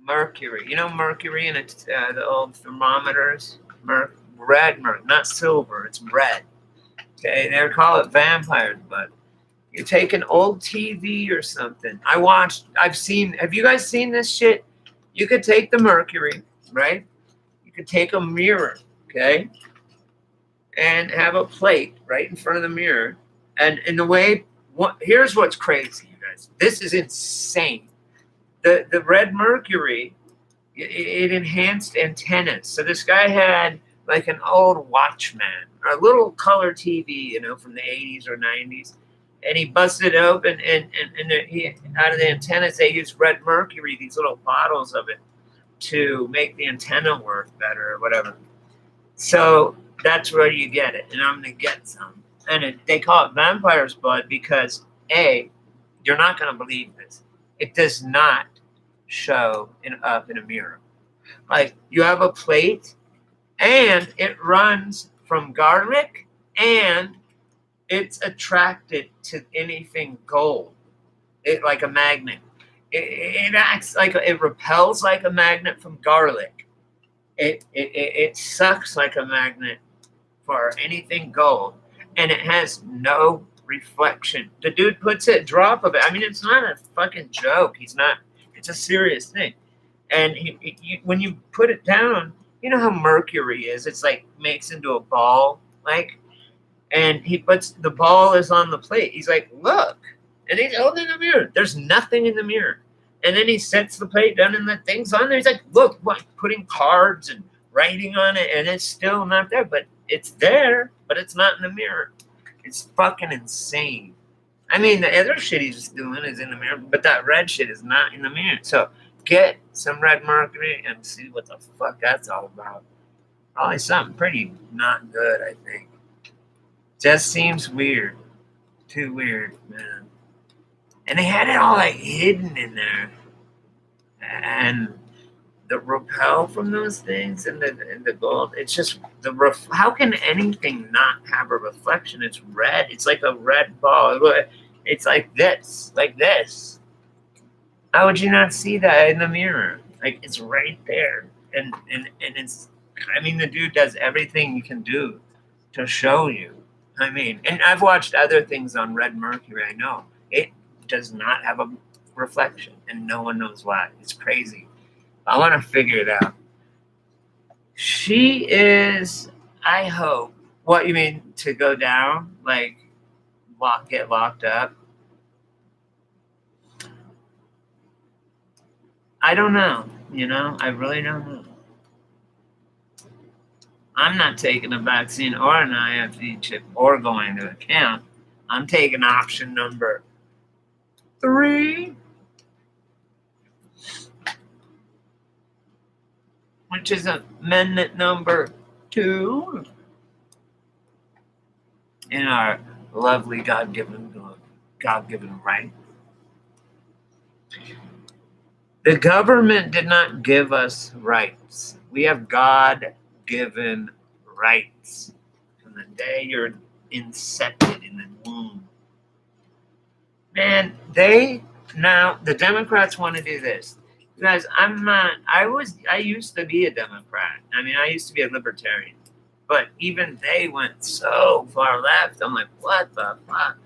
mercury. You know mercury in the old thermometers. Red mercury, not silver. It's red. Okay, they call it vampires, but you take an old TV or something. Have you guys seen this shit? You could take the mercury, right? You could take a mirror, okay? And have a plate right in front of the mirror. And in the way, here's what's crazy, you guys. This is insane. The red mercury, it enhanced antennas. So this guy had like an old Watchman, a little color TV, from the 80s or 90s. And he busted it open, and out of the antennas, they used red mercury, these little bottles of it, to make the antenna work better or whatever. So that's where you get it, and I'm going to get some. And they call it vampire's blood because, A, you're not going to believe this. It does not show up in a mirror. Like, you have a plate, and it runs from garlic, and it's attracted to anything gold. Like a magnet. It acts like it repels like a magnet from garlic. It sucks like a magnet for anything gold, and it has no reflection. The dude puts a drop of it. I mean, it's not a fucking joke. It's a serious thing. And when you put it down, you know how mercury is. It's like makes into a ball, like. And he puts the ball is on the plate. He's like, look. And he's holding the mirror. There's nothing in the mirror. And then he sets the plate down and the thing's on there. He's like, look, putting cards and writing on it. And it's still not there. But it's there, but it's not in the mirror. It's fucking insane. I mean, the other shit he's doing is in the mirror, but that red shit is not in the mirror. So get some red mercury and see what the fuck that's all about. Probably something pretty not good, I think. Just seems weird. Too weird, man. And they had it all like hidden in there. And the repel from those things and the gold, it's just how can anything not have a reflection? It's red. It's like a red ball. It's like this. How would you not see that in the mirror? Like, it's right there. And it's, I mean, the dude does everything you can do to show you. I mean, and I've watched other things on red mercury. I know it does not have a reflection, and no one knows why. It's crazy. I want to figure it out. She is, I hope. What you mean, to go down? Like, get locked up? I don't know. I really don't know. I'm not taking a vaccine or an IFV chip or going to a camp. I'm taking option number 3, which is amendment number 2 in our lovely God-given right. The government did not give us rights. We have God-given rights from the day you're incepted in the womb. Man, the Democrats want to do this. Guys, I used to be a Democrat. I mean, I used to be a libertarian. But even they went so far left. I'm like, what the fuck?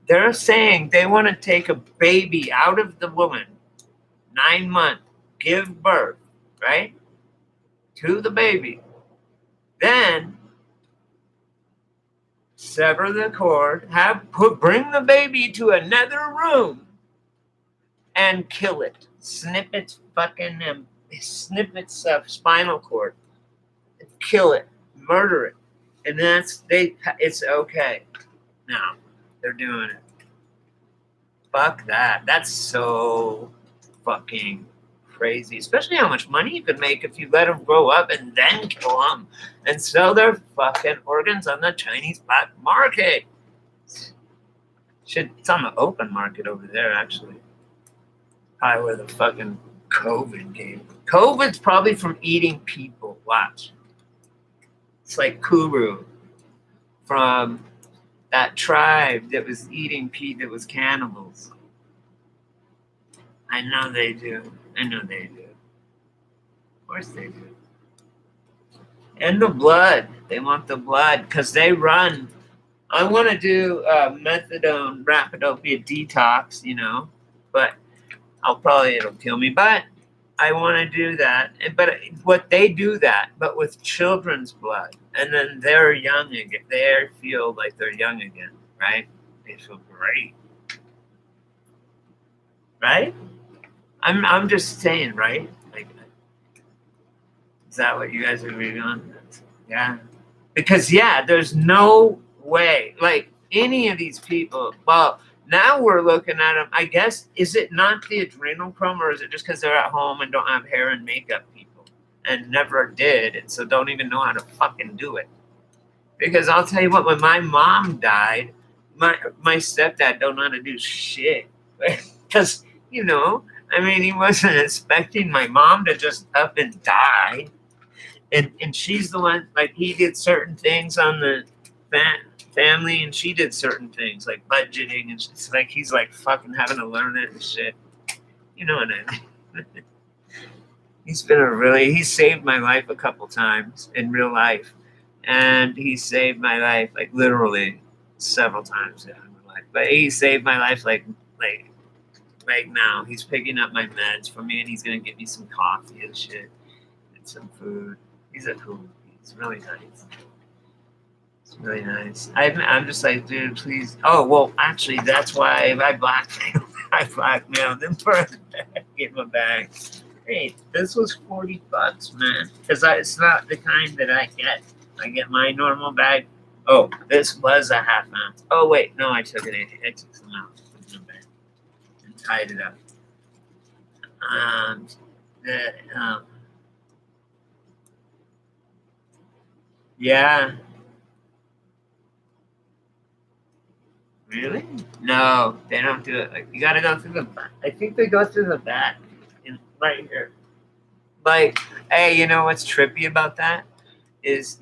They're saying they want to take a baby out of the woman, 9 months, give birth, right? To the baby. Then sever the cord, bring the baby to another room and kill it. Snip its spinal cord. Kill it. Murder it. And it's okay. Now they're doing it. Fuck that. That's so fucking crazy. Especially how much money you could make if you let them grow up and then kill them and sell their fucking organs on the Chinese black market. It's on the open market over there, actually. Probably where the fucking COVID came. COVID's probably from eating people. Watch. It's like Kuru from that tribe that was eating people, that was cannibals. I know they do. Of course they do. And the blood. They want the blood because they run. I want to do methadone, rapidopia detox, but it'll kill me. But I want to do that. But what they do that, but with children's blood. And then they're young again. They feel like they're young again, right? They feel great. Right? I'm just saying, right? Like, is that what you guys are agreeing on? Yeah. Because there's no way, like any of these people, well, now we're looking at them, I guess, is it not the adrenochrome, or is it just because they're at home and don't have hair and makeup people and never did, and so don't even know how to fucking do it? Because I'll tell you what, when my mom died, my stepdad don't know how to do shit. Because, he wasn't expecting my mom to just up and die. And she's the one, like, he did certain things on the family, and she did certain things, like budgeting, and it's like he's like fucking having to learn it and shit. You know what I mean? He saved my life a couple times in real life. And he saved my life, like, literally several times in my life. But he saved my life, like now. He's picking up my meds for me, and he's going to get me some coffee and shit and some food. He's really nice. It's really nice. I'm just like, dude, please. Oh, well, actually, that's why I blackmailed him for getting my bag. Hey, this was $40, man. Because it's not the kind that I get. I get my normal bag. Oh, this was a half ounce. Oh, wait. No, I took it. I took some out. Put it in the bag and tied it up. Yeah. Really? No, they don't do it. Like, you gotta go through the back. I think they go through the back, right here. Like, hey, you know what's trippy about that? Is,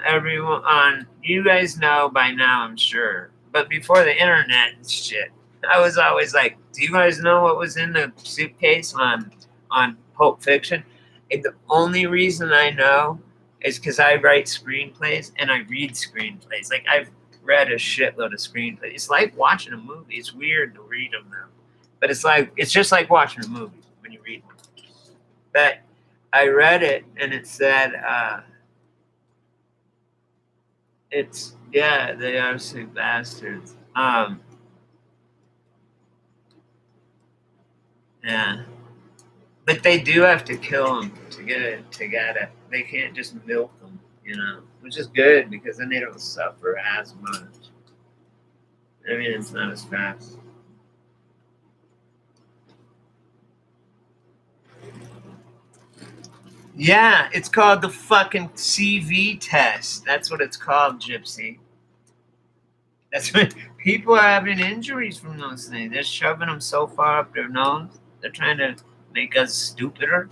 everyone you guys know by now, I'm sure. But before the internet and shit, I was always like, do you guys know what was in the suitcase on Pulp Fiction? And the only reason I know is because I write screenplays and I read screenplays. Like, I've read a shitload of screenplays. It's like watching a movie. It's weird to read them now, but it's just like watching a movie when you read one. But I read it and it said, they are sick bastards. Yeah. But they do have to kill them to get it. They can't just milk them, which is good because then they don't suffer as much. I mean, it's not as fast. Yeah, it's called the fucking CV test. That's what it's called, Gypsy. That's what people are having injuries from those things. They're shoving them so far up their nose. They're trying to make us stupider.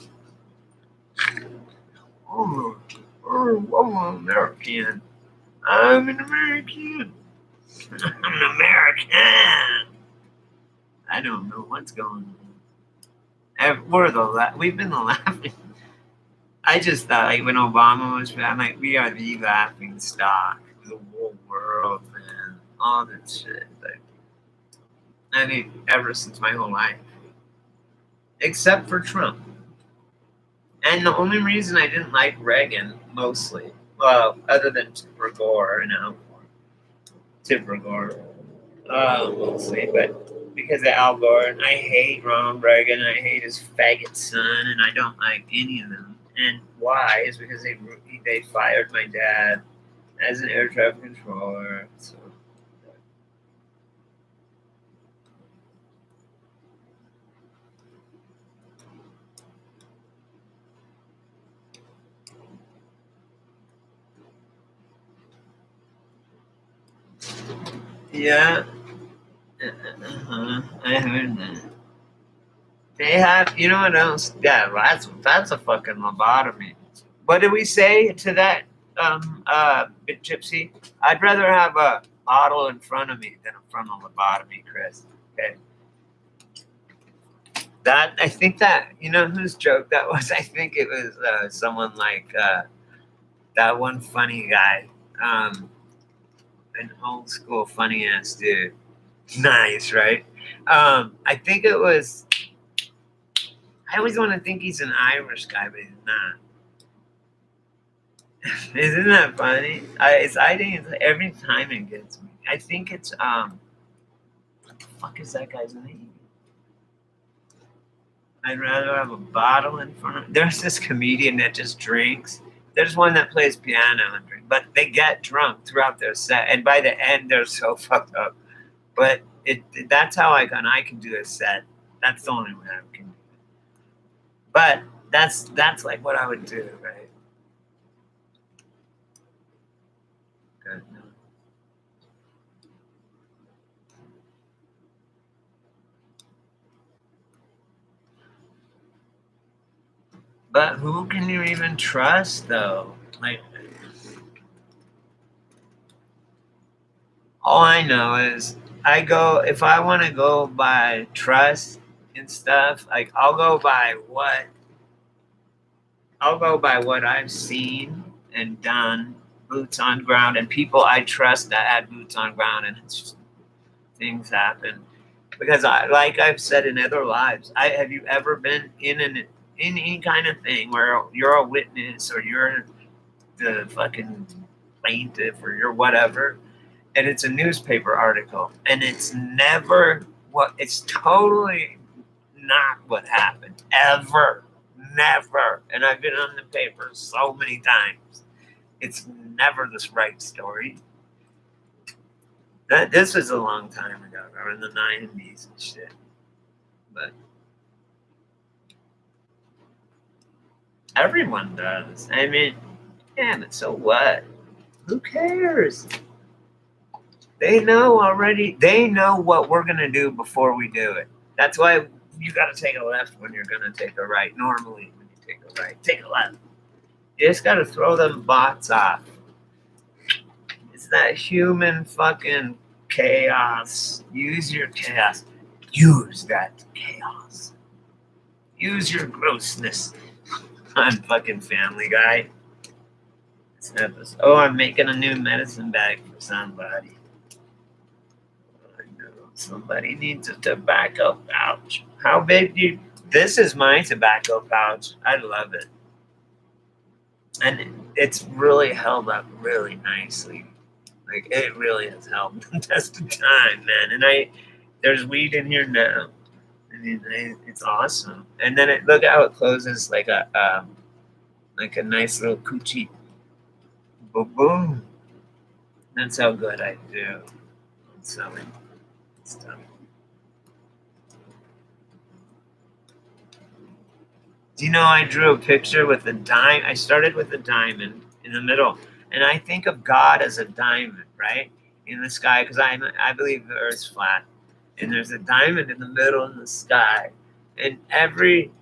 Oh, I'm an American. I'm an American. I'm an American. I don't know what's going on. We've been laughing. I just thought, like, when Obama was, I'm like, we are the laughing stock of the whole world, man. All that shit. Like, I mean, ever since my whole life. Except for Trump. And the only reason I didn't like Reagan, mostly, well, other than Tipper Gore, Tipper Gore, mostly, but because of Al Gore, and I hate Ronald Reagan, and I hate his faggot son, and I don't like any of them. And why is because they fired my dad as an air traffic controller. So. Yeah. I heard that. They have, you know what else? Yeah, that's a fucking lobotomy. What did we say to that, Gypsy? I'd rather have a bottle in front of me than from a lobotomy, Chris. Okay. I think that, you know whose joke that was? I think it was someone like that one funny guy, an old school funny ass dude. Nice, right? I think it was. I always want to think he's an Irish guy, but he's not. Isn't that funny? I think it's every time it gets me. I think it's what the fuck is that guy's name? I'd rather have a bottle in front of me. There's this comedian that just drinks. There's one that plays piano and drink, but they get drunk throughout their set, and by the end they're so fucked up. But that's how I can do a set. That's the only way I can do it. But that's like what I would do, right? Good. But who can you even trust, though? Like, all I know is if I want to go by trust and stuff, like I'll go by what I've seen and done, boots on ground, and people I trust that had boots on ground, and it's just, things happen. Because like I've said in other lives, have you ever been in any kind of thing where you're a witness or you're the fucking plaintiff or you're whatever, and it's a newspaper article, and it's totally not what happened, ever, never. And I've been on the paper so many times. It's never this right story. This was a long time ago, or in the 90s and shit. But everyone does. I mean, yeah, but so what? Who cares? They know already. They know what we're going to do before we do it. That's why you got to take a left when you're going to take a right. Normally, when you take a right, take a left. You just got to throw them bots off. It's that human fucking chaos. Use your chaos. Use that chaos. Use your grossness. On fucking Family Guy. This episode. Oh, I'm making a new medicine bag for somebody. I know somebody needs a tobacco pouch. How big do you? This is my tobacco pouch. I love it, and it's really held up really nicely. Like it really has held the test of time, man. And there's weed in here now, and mean, it's awesome. And then look how it closes like a nice little coochie. Boom, boom. That's how good I do. I'm selling stuff. Do you know I drew a picture with a diamond? I started with a diamond in the middle, and I think of God as a diamond, right, in the sky, because I believe the Earth's flat, and there's a diamond in the middle in the sky, and every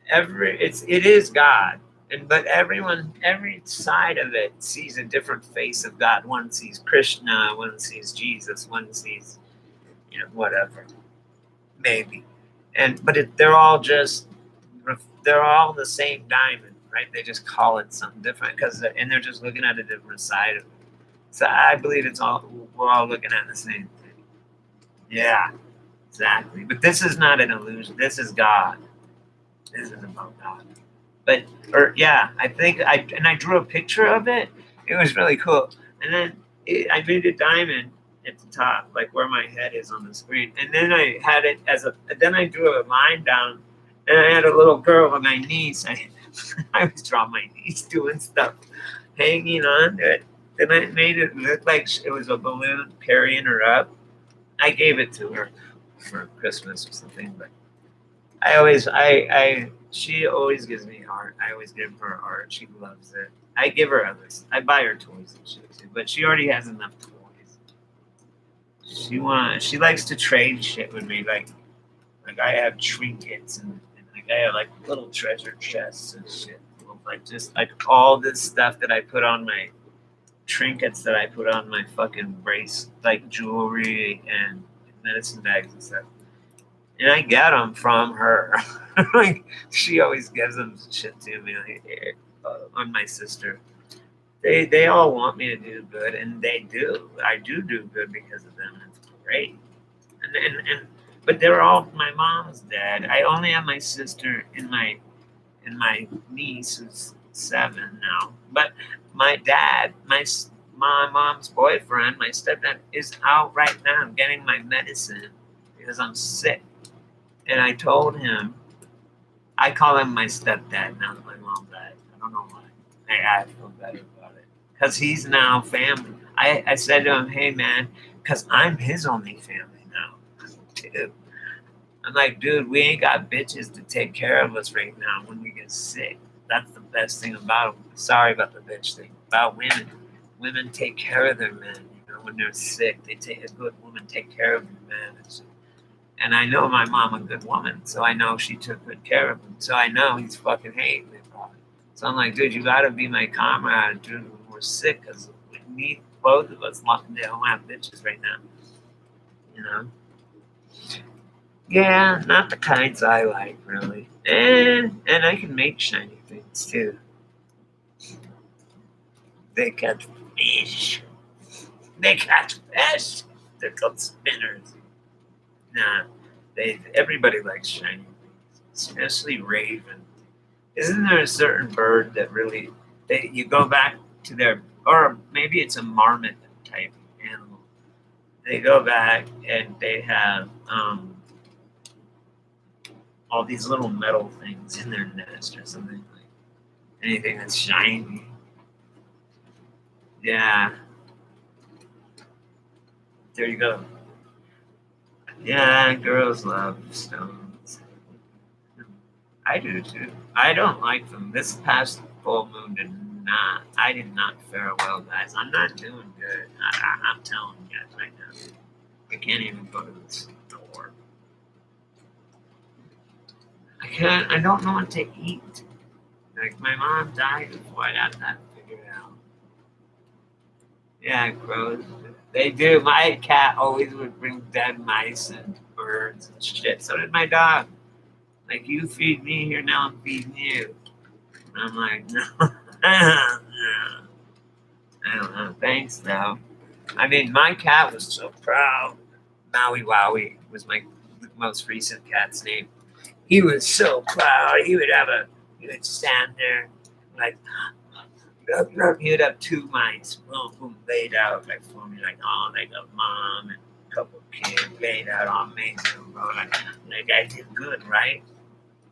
it is God, but every side of it sees a different face of God. One sees Krishna, one sees Jesus, one sees whatever, maybe, they're all the same diamond, right? They just call it something different and they're just looking at a different side of it. So I believe we're all looking at the same thing. Yeah, exactly. But this is not an illusion. This is God. This is about God. I think I drew a picture of it. It was really cool. And then I made a diamond at the top, like where my head is on the screen. And then I had it then I drew a line down, and I had a little girl on my knees. I was drawing my knees doing stuff, hanging on to it. Then I made it look like it was a balloon carrying her up. I gave it to her for Christmas or something, but she always gives me art. I always give her art. She loves it. I give her others. I buy her toys and shit too, but she already has enough toys. She likes to trade shit with me, like I have trinkets and like I have like little treasure chests and shit. Like just like all this stuff that I put on my trinkets that I put on my fucking brace, like jewelry and medicine bags and stuff. And I get them from her. Like she always gives them shit to me. Like, on my sister. They all want me to do good, and they do. I do good because of them. It's great. But they're all, my mom's dead. I only have my sister and my niece who's 7 now. But my dad, my mom's boyfriend, my stepdad, is out right now getting my medicine because I'm sick. And I told him, I call him my stepdad now that my mom died. I don't know why. I feel better about it. Because he's now family. I said to him, hey man, because I'm his only family now. Dude. I'm like, dude, we ain't got bitches to take care of us right now when we get sick. That's the best thing about them. Sorry about the bitch thing. About women. Women take care of their men. When they're sick, a good woman take care of their men. And I know my mom a good woman, so I know she took good care of him. So I know he's fucking hating me, probably. So I'm like, dude, you gotta be my comrade, dude. When we're sick, because we need both of us. They don't have bitches right now, Yeah, not the kinds I like, really. And I can make shiny things too. They catch fish. They're called spinners. Nah, everybody likes shiny things, especially raven. Isn't there a certain bird that really you go back to or maybe it's a marmot type animal. They go back and they have all these little metal things in their nest or something, like anything that's shiny. Yeah. There you go. Yeah, girls love stones. I do too. I don't like them. This past full moon I did not fare well, guys. I'm not doing good. I'm telling you guys right now. I can't even go to the store. I don't know what to eat. Like, my mom died before I got that figured out. Yeah, crows. They do. My cat always would bring dead mice and birds and shit. So did my dog. Like, you feed me here, now I'm feeding you. And I'm like, no. I don't know. Thanks, though. I mean, my cat was so proud. Maui Wowie was my most recent cat's name. He was so proud. He would stand there, like, he would have 2 mice, boom, boom, laid out, like, for me, like, oh, they go, mom, and couple kids laid out on me, so, bro. Like I feel good, right?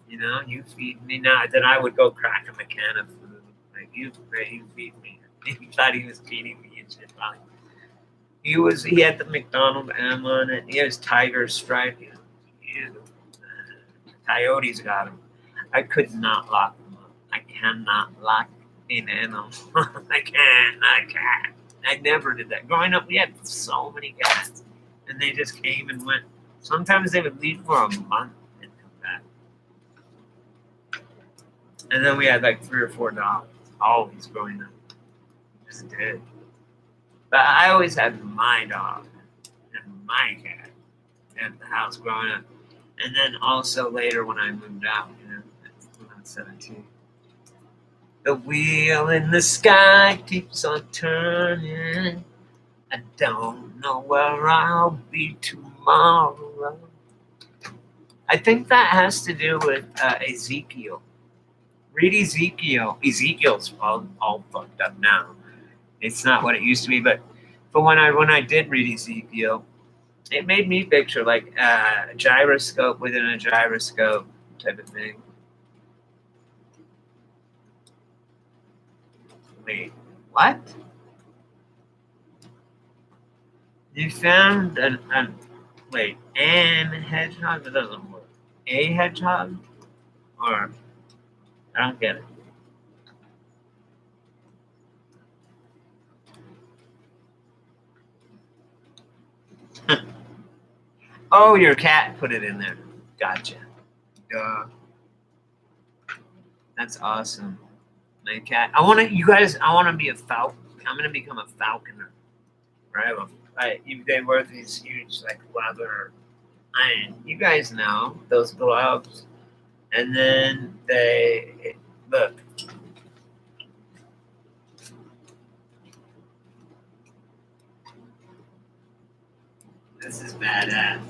You know, you feed me now. Then I would go crack him a can of food. Like you feed me. He thought he was feeding me and shit. He had the McDonald's M on it. He has tiger stripe. Coyotes got him. I could not lock them up. I cannot lock an animal. I can't. I never did that. Growing up, we had so many cats, and they just came and went. Sometimes they would leave for a month and come back. And then we had like 3 or 4 dogs, always growing up. Just did. But I always had my dog and my cat at the house growing up. And then also later when I moved out, when I was 17. The wheel in the sky keeps on turning. I don't know where I'll be tomorrow. I think that has to do with Ezekiel. Read Ezekiel. Ezekiel's all fucked up now. It's not what it used to be, but when I did read Ezekiel, it made me picture like a gyroscope within a gyroscope type of thing. Wait, what? You found an hedgehog? That doesn't work. A hedgehog? Or I don't get it. Oh, your cat put it in there. Gotcha. Duh. That's awesome. My cat. I want to be a falcon. I'm gonna become a falconer. Right? They wear these huge like leather. You guys know those gloves, and then they look. This is badass.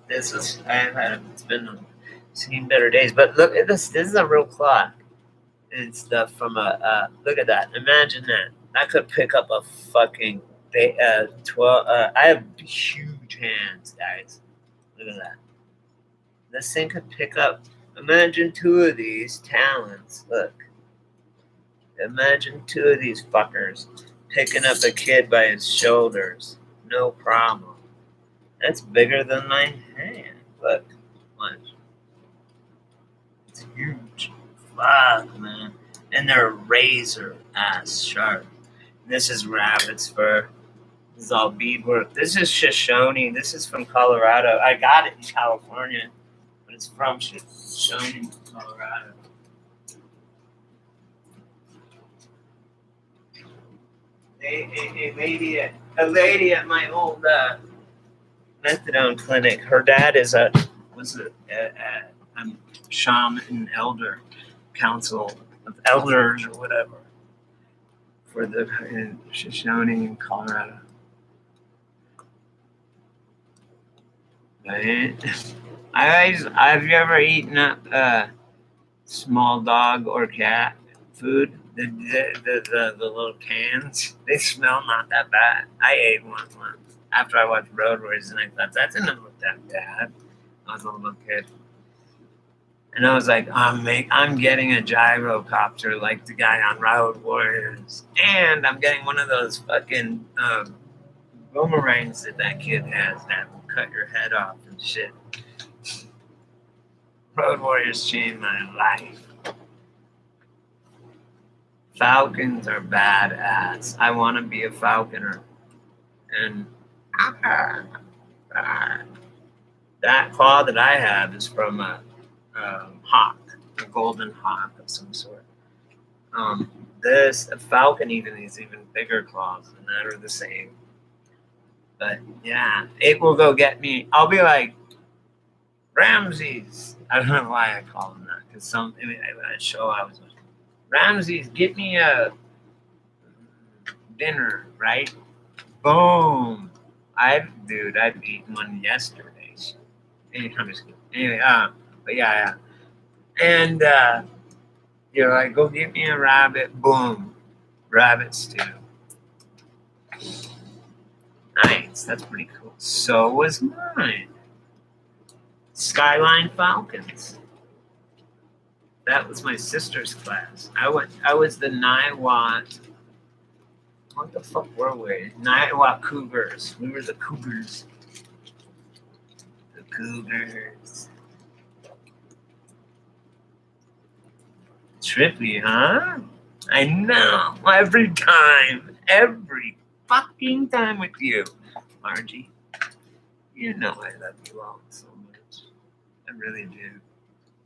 It's been seen better days, but look at this. This is a real clock and stuff from look at that. Imagine that. I could pick up a fucking 12. I have huge hands, guys. Look at that. This thing could pick up. Imagine 2 of these talons. Look. Imagine 2 of these fuckers picking up a kid by his shoulders. No problem. That's bigger than my hand. Look. Watch. It's huge. Fuck, man. And they're razor ass sharp. This is rabbit's fur. This is all beadwork. This is Shoshone. This is from Colorado. I got it in California, but it's from Shoshone, Colorado. A lady at my old methadone clinic. Her dad is a shaman, elder, council of elders or whatever for the in Shoshone in Colorado. Right? Have you ever eaten up small dog or cat food? The little cans, they smell not that bad. I ate one once after I watched Road Warriors, and I thought that didn't look that bad. I was a little kid, and I was like, I'm getting a gyrocopter like the guy on Road Warriors, and I'm getting one of those fucking boomerangs that kid has that will cut your head off and shit. Road Warriors changed my life. Falcons are badass. I want to be a falconer. And that claw that I have is from a hawk, a golden hawk of some sort. A falcon even has even bigger claws than that, or the same. But yeah, it will go get me. I'll be like Ramses. I don't know why I call him that, because that show I was watching. Ramses, get me a dinner, right? Boom. I've eaten one yesterday. Anyway, but yeah. And you're like, go get me a rabbit. Boom. Rabbit stew. Nice. Falcons. That's pretty cool. So was mine. Skyline Falcons. That was my sister's class. I was the Niwot. What the fuck were we? Niwot Cougars. We were the Cougars. The Cougars. Trippy, huh? I know. Every fucking time with you, Margie. You know I love you all so much. I really do.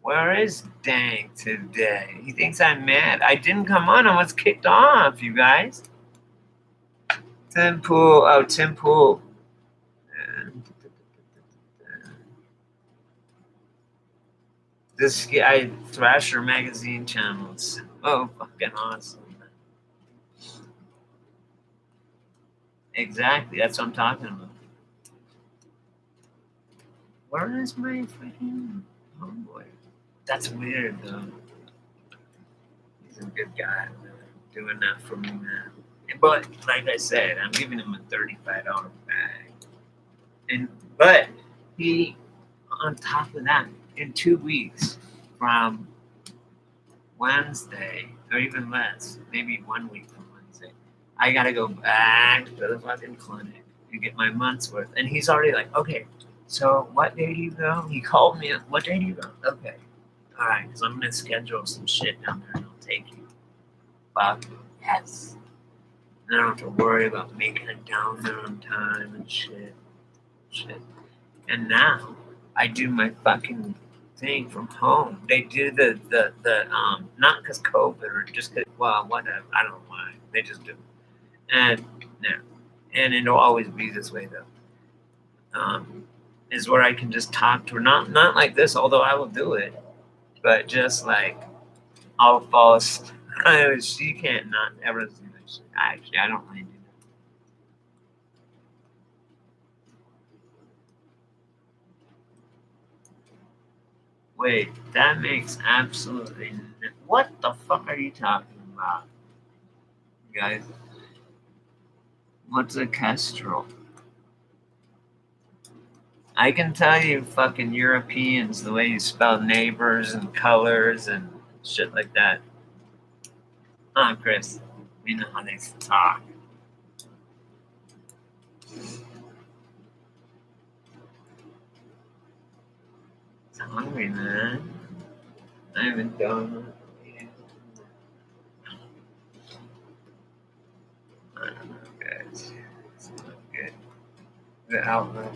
Where is Dang today? He thinks I'm mad. I didn't come on. I was kicked off, you guys. Tim Pool. Oh, Tim Pool. This guy, Thrasher Magazine channels. Oh, fucking awesome. Exactly. That's what I'm talking about. Where is my freaking homeboy? That's weird, though. He's a good guy, man. Doing that for me, man. But, like I said, I'm giving him a $35 bag. But he, on top of that, in 2 weeks from Wednesday, or even less, maybe 1 week from Wednesday, I gotta go back to the fucking clinic and get my month's worth. And he's already like, okay, so what day do you go? He called me, what day do you go? Okay. All right, because I'm going to schedule some shit down there and I'll take you. Fuck, yes. And I don't have to worry about making it down there on time and shit. And now I do my fucking thing from home. They do the not because COVID or just because, well, whatever. I don't know why. They just do. And it'll always be this way though. Is where I can just talk to her, not like this, although I will do it, but just like I'll fall asleep. She can't not ever do that shit. Actually, I don't really do that. Wait, that makes absolutely what the fuck are you talking about, you guys? What's a kestrel? I can tell you fucking Europeans the way you spell neighbors and colors and shit like that. Huh, Chris? We know how they talk. I'm hungry, man. I haven't done it. I don't know, guys. It's not good. The outlet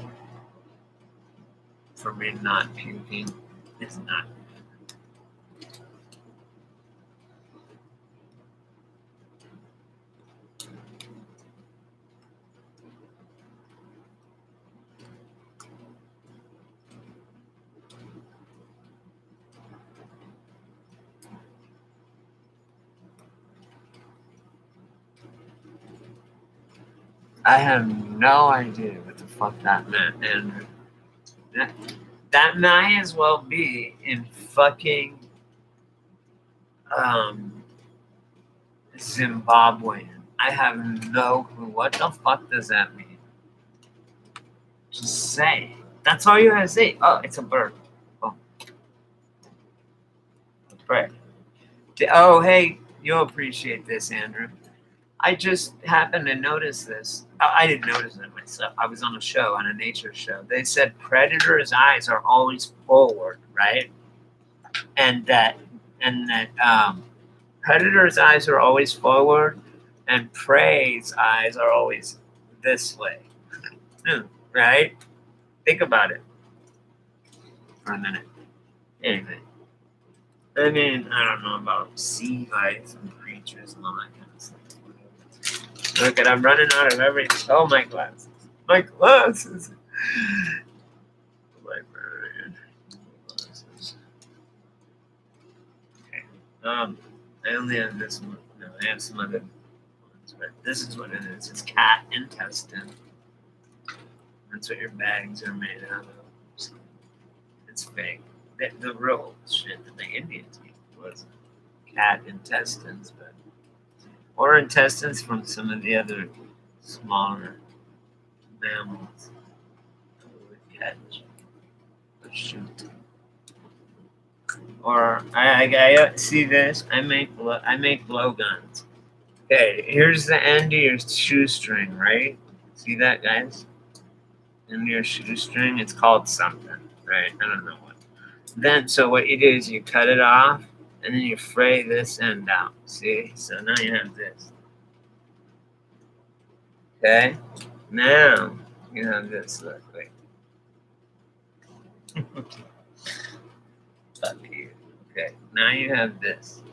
for me not puking is not good. I have no idea what the fuck that meant, Andrew. That might as well be in fucking Zimbabwean. I have no clue. What the fuck does that mean? Just say. That's all you gotta say. Oh, it's a bird. Oh. A bird. Oh, hey, you'll appreciate this, Andrew. I just happened to notice this. I didn't notice it myself. I was on a show, on a nature show. They said predators' eyes are always forward, right? And that predators' eyes are always forward, and prey's eyes are always this way, right? Think about it for a minute. Anyway, I mean, I don't know about sea life and creatures and all that kind of stuff. Look at, I'm running out of everything. Oh, my glasses. My glasses. Librarian. Glasses. Okay. I only have this one. No, I have some other ones, but this is what it is. It's cat intestine. That's what your bags are made out of. So it's fake. The real shit that the Indians used was cat intestines, but or intestines from some of the other smaller mammals would catch or shoot. Or I see this. I make blowguns. Okay, here's the end of your shoestring, right? See that, guys? End of your shoestring. It's called something, right? I don't know what. Then, so what you do is you cut it off, and then you fray this end out. See? So now you have this. Okay? Now you have this. Look, wait. Fuck you. Okay, now you have this.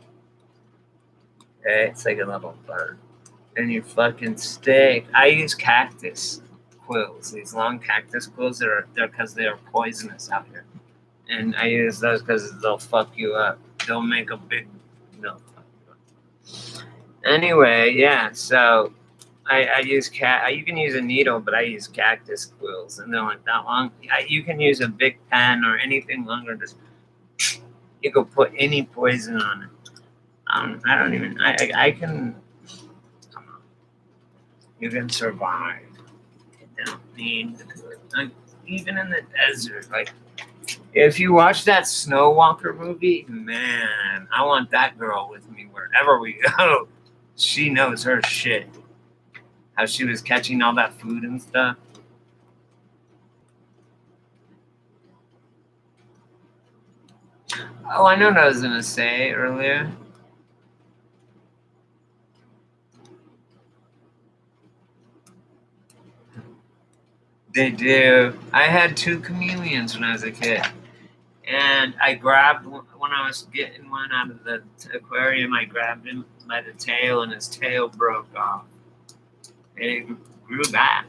Okay, it's like a little bird. And you fucking stick. I use cactus quills. These long cactus quills they're because they are poisonous out here. And I use those because they'll fuck you up. They'll make a big no. Anyway, yeah. So I use you can use a needle, but I use cactus quills, and they're like that long. You can use a big pen or anything longer. Just you can put any poison on it. I don't even. I can. Come on. You can survive. You don't need to do it. Like, even in the desert, like if you watch that Snow Walker movie, man, I want that girl with me wherever we go. She knows her shit. How she was catching all that food and stuff. Oh, I know what I was gonna say earlier. They do. I had 2 chameleons when I was a kid. And I grabbed, when I was getting one out of the aquarium, I grabbed him by the tail and his tail broke off. And it grew back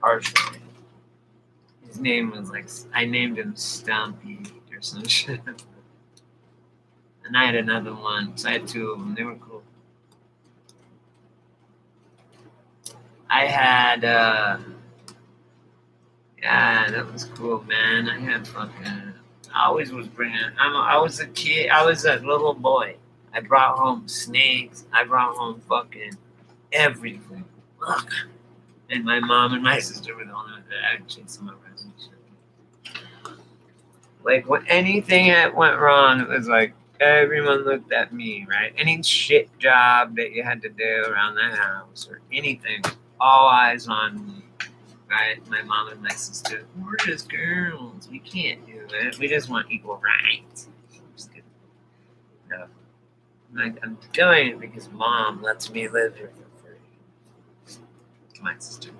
partially. His name was like, I named him Stumpy or some shit. And I had another one. So I had 2 of them. They were cool. I had, yeah, that was cool, man. I had fucking, I always was bringing, I was a kid, I was a little boy. I brought home snakes. I brought home fucking everything. Look. And my mom and my sister were the only ones that actually some of us and shit. Like, when anything that went wrong, it was like, everyone looked at me, right? Any shit job that you had to do around the house or anything, all eyes on me. Right, my mom and my sister, we're just girls. We can't do it. We just want equal rights. I'm just kidding. No, I'm doing it because mom lets me live here for free. My sister.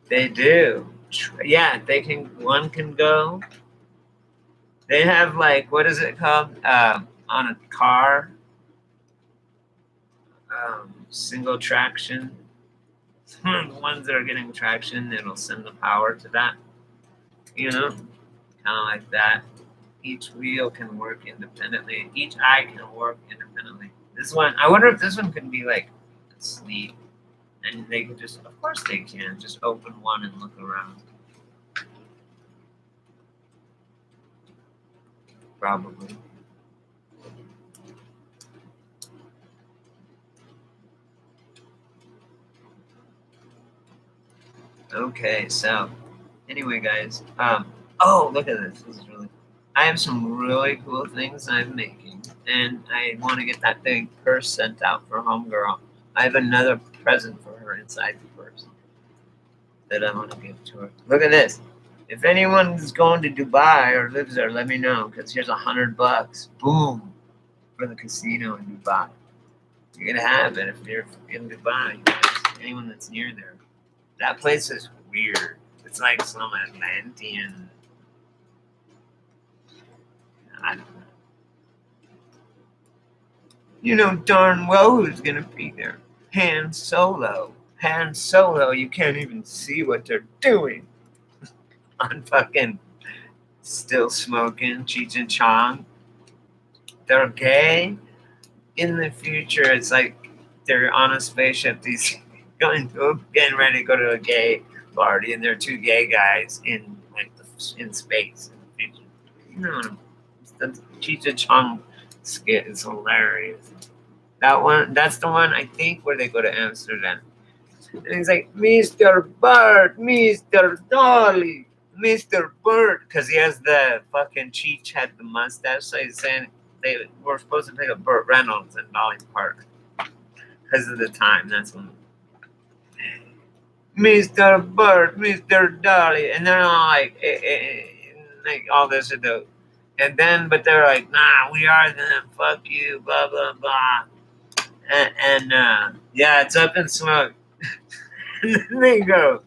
They do. Yeah, they can. One can go. They have like what is it called? On a car. Single traction. The ones that are getting traction, it'll send the power to that. You know, kind of like that. Each wheel can work independently. Each eye can work independently. This one, I wonder if this one can be like asleep, and they can just, of course they can, just open one and look around. Probably. Okay, so anyway, guys. Oh, look at this. This is really. I have some really cool things I'm making, and I want to get that thing purse sent out for homegirl. I have another present for her inside the purse that I want to give to her. Look at this. If anyone's going to Dubai or lives there, let me know, because here's $100. Boom, for the casino in Dubai. You're gonna have it if you're in Dubai. Guys, anyone that's near there. That place is weird. It's like some Atlantean. I don't know. You know darn well who's gonna be there. Han Solo. Han Solo, you can't even see what they're doing. On fucking still smoking Cheech and Chong. They're gay. In the future, it's like they're on a spaceship. These getting ready to go to a gay party, and there are 2 gay guys in like in space. You know, the Cheech and Chong skit is hilarious. That one, that's the one I think where they go to Amsterdam. And he's like, Mr. Bert, Mr. Dolly, Mr. Bert, because he has the fucking Cheech had the mustache, so he's saying they were supposed to pick up Burt Reynolds and Dolly Parton because of the time. That's when Mr. Bert, Mr. Dolly, and they're all like all this to do. And then, but they're like, nah, we are them, fuck you, blah, blah, blah. And yeah, it's up in smoke. And then they go,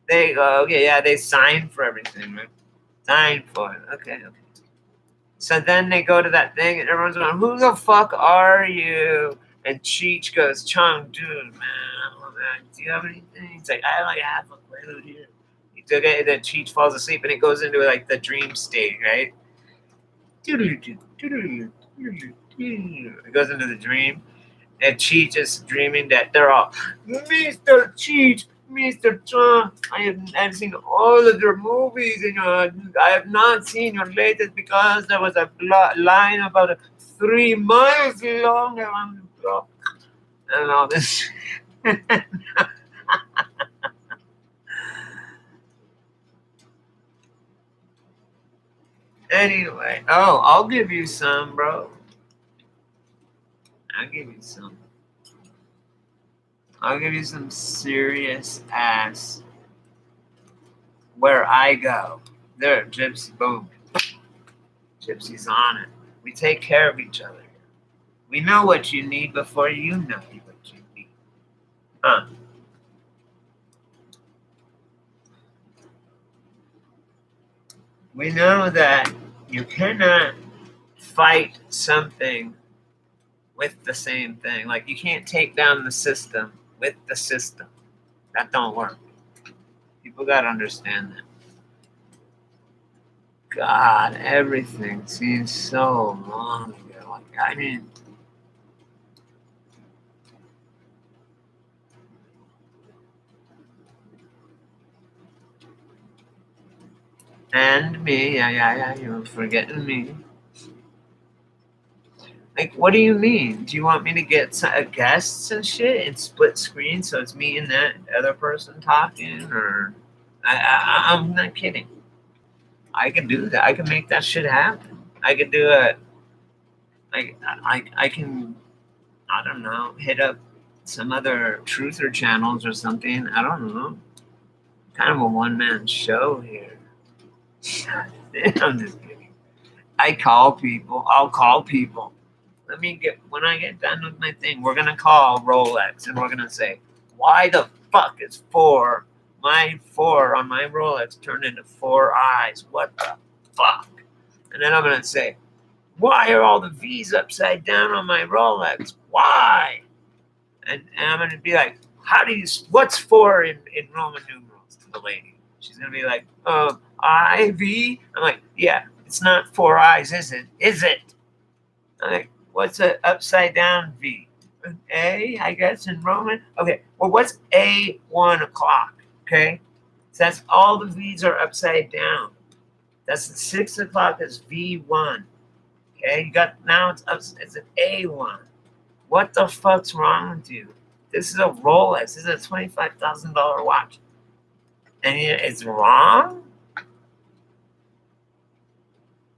okay, yeah, they signed for everything, right? Signed for it, okay. So then they go to that thing, and everyone's going, who the fuck are you? And Cheech goes, Chung, dude, man, do you have anything? He's like, I like half a quaalude here. He took it, and then Cheech falls asleep, and it goes into like the dream state, right? It goes into the dream, and Cheech is dreaming that they're all, Mr. Cheech, Mr. Chung, I've seen all of your movies, and I have not seen your latest because there was a line about 3 miles long around the block, and all this. Anyway, I'll give you some, bro. I'll give you some. I'll give you some serious ass. Where I go, there, Gypsy, boom. Gypsy's on it. We take care of each other. We know what you need before you know what you need. Huh? We know that you cannot fight something with the same thing. Like, you can't take down the system with the system. That don't work. People gotta understand that. God, everything seems so long ago. Like, I mean, and me, yeah, you're forgetting me. Like, what do you mean? Do you want me to get guests and shit and split screen so it's me and that other person talking? Or I'm not kidding. I can do that. I can make that shit happen. I can do it. I can, I don't know, hit up some other truther channels or something. I don't know. Kind of a one-man show here. I'm just kidding. I'll call people. When I get done with my thing, we're gonna call Rolex and we're gonna say, why the fuck is my 4 on my Rolex turned into 4 eyes? What the fuck? And then I'm gonna say, why are all the V's upside down on my Rolex? Why? And I'm gonna be like, what's 4 in Roman numerals to the lady? She's gonna be like, IV? I'm like, yeah, it's not 4 eyes, is it? Is it? I'm like, what's an upside down V? A, I guess, in Roman? Okay, well, what's A 1 o'clock? Okay? So that's all the V's are upside down. That's the 6 o'clock is V1. Okay, it's an A1. What the fuck's wrong with you? This is a Rolex. This is a $25,000 watch. And it's wrong?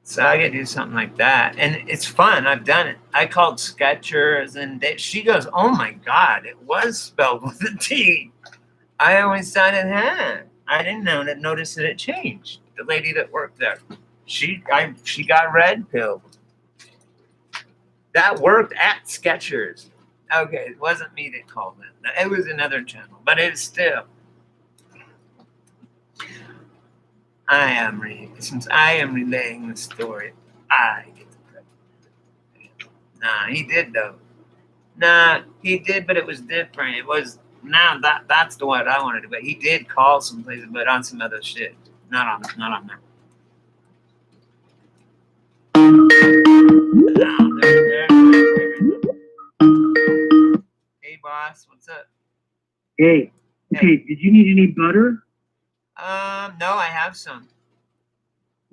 So I gotta do something like that. And it's fun. I've done it. I called Skechers and she goes, oh my God, it was spelled with a T. I always thought it had. I didn't notice that it changed. The lady that worked there, she got red pilled. That worked at Skechers. Okay, it wasn't me that called them. It was another channel, but it's still. Since I am relaying the story, I get the credit. Nah, he did though. Nah, he did, but it was different. It was that's the one I wanted to. But he did call some places, but on some other shit. Not on that. Hey, boss, what's up? Hey, okay, did you need any butter? No, I have some.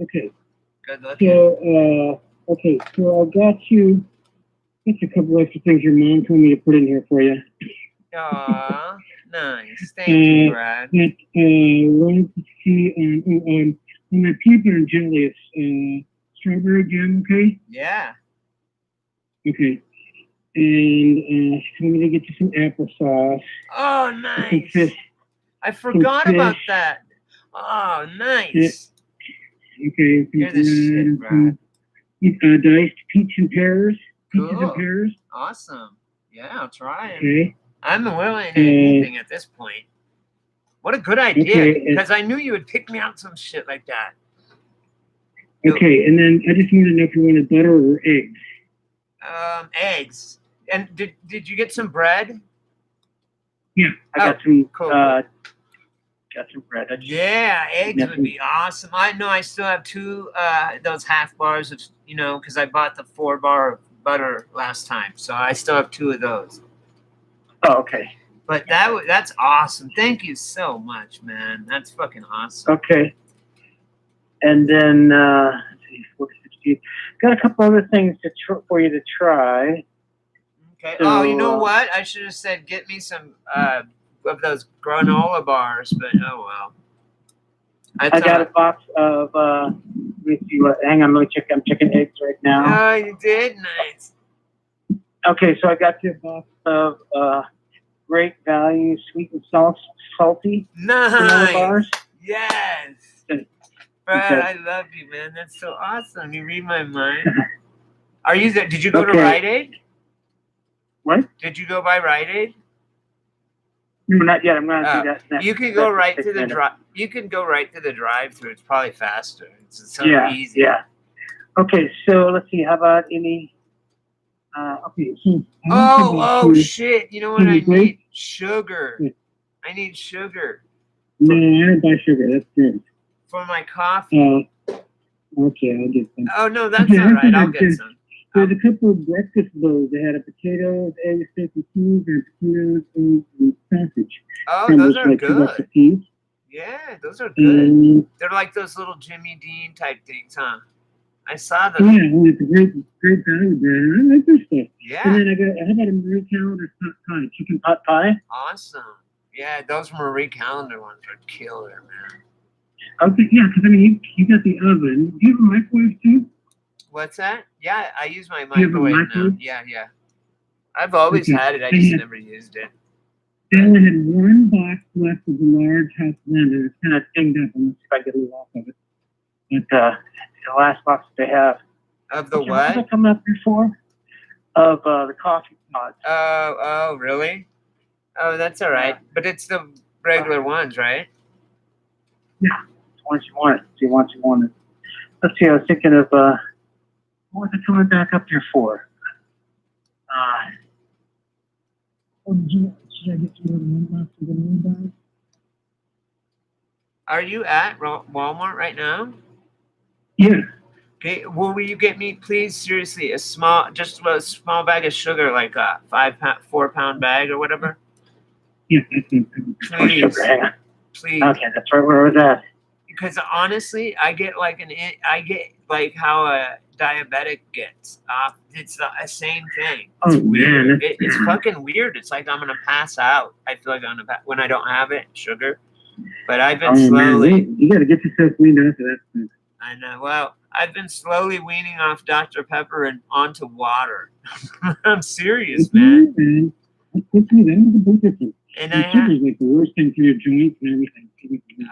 Okay. Good luck. So, so I got you. Just a couple extra things your mom told me to put in here for you. Aw, nice. Thank you, Brad. But wanted to see on my peanut butter and jelly, it's strawberry jam, okay? Yeah. Okay. And she told me to get you some applesauce. Oh, Some nice. fish. I forgot fish. about that. Oh, nice. Okay. Some You're the shit, bread, Brad. diced peach and pears. Peaches Cool. and pears. Awesome. Yeah, I'll try it. Okay. I'm willing to anything at this point. What a good idea, Okay, because I knew you would pick me out some shit like that. Okay, and then I just wanted to know if you wanted butter or eggs. Eggs. And did you get some bread? Yeah. I got some cool. got some bread. Yeah, eggs Nothing. would be awesome. I know I still have two those half bars of, because I bought the 4-bar of butter last time, so I still have 2 of those. Oh, okay. But that's awesome. Thank you so much, man. That's fucking awesome. Okay. And then let's see, 460. Got a couple other things for you to try. Okay. So, Oh, you know what? I should have said get me some of those granola bars, but oh well. I got a box of let me see what. Hang on, let me check. I'm checking eggs right now. Oh, you did? Nice. Okay, so I got you a box of Great Value sweet and salty granola Nice. bars. Yes. Okay. Brad, I love you, man. That's so awesome. You read my mind. Are you there? Did you go to Okay. Rite Aid? What? Did you go by Rite Aid? No, not yet. I'm gonna do that next. You can go That's right 6 to the minutes. drive. You can go right to the drive-through. It's probably faster. It's so Yeah, easy. yeah. Okay, so let's see. How about any? Okay. So Oh shit! You know what I Sugar, right? need? Sugar. Yeah. I need sugar No, I don't buy sugar. That's good. for my coffee. Okay, I'll get some. Oh no, that's Okay, all right. I'll get there's- some. There's a couple of breakfast bowls. They had a potatoes, eggs, steak and cheese, and potatoes and sausage. Oh, And those there's are like 2 bucks a good. piece. Yeah, those are good. And They're like those little Jimmy Dean type things, huh? I saw yeah, them. and it's a great value brand. I like their stuff. Yeah, And then how about a Marie Calendar pot pie, chicken pot pie? awesome. Yeah, those Marie Calendar ones are killer, man. Okay, yeah, because I mean, you got the oven. Do you have a microwave too? What's that? Yeah, I use my you have a microwave now. microwave? Yeah. I've always Okay. had it. I And just you- never used it. They only had 1 box left of the large house blender. It's kind of dinged up. Let's see if I get a little off of it. But the last box they have. Of the What was what? I coming up before? Of the coffee pods. Oh, really? Oh, that's all right. But it's the regular ones, right? Once you want it. See, once you want it. Let's see. I was thinking of what was I coming back up here for? Should I get you one box of the new box? Are you at Walmart right now? Yeah. Okay. Well, will you get me, please, seriously, just a small bag of sugar, like a 4-pound bag or whatever? Yeah, that's it. Please, Hang on. please. Okay, that's right where I was at. Because honestly, I get like how a diabetic gets. It's the same thing. It's Oh, weird. man, It's fucking weird. It's like I'm gonna pass out. I feel like I'm gonna when I don't have it, sugar. But I've been slowly. Man, you got to get yourself weaned off of that stuff. I know. Well, I've been slowly weaning off Dr. Pepper and onto water. I'm serious, man. Man. That's good for you. That was a big difference. And And sugar's like the worst thing for your joints and everything.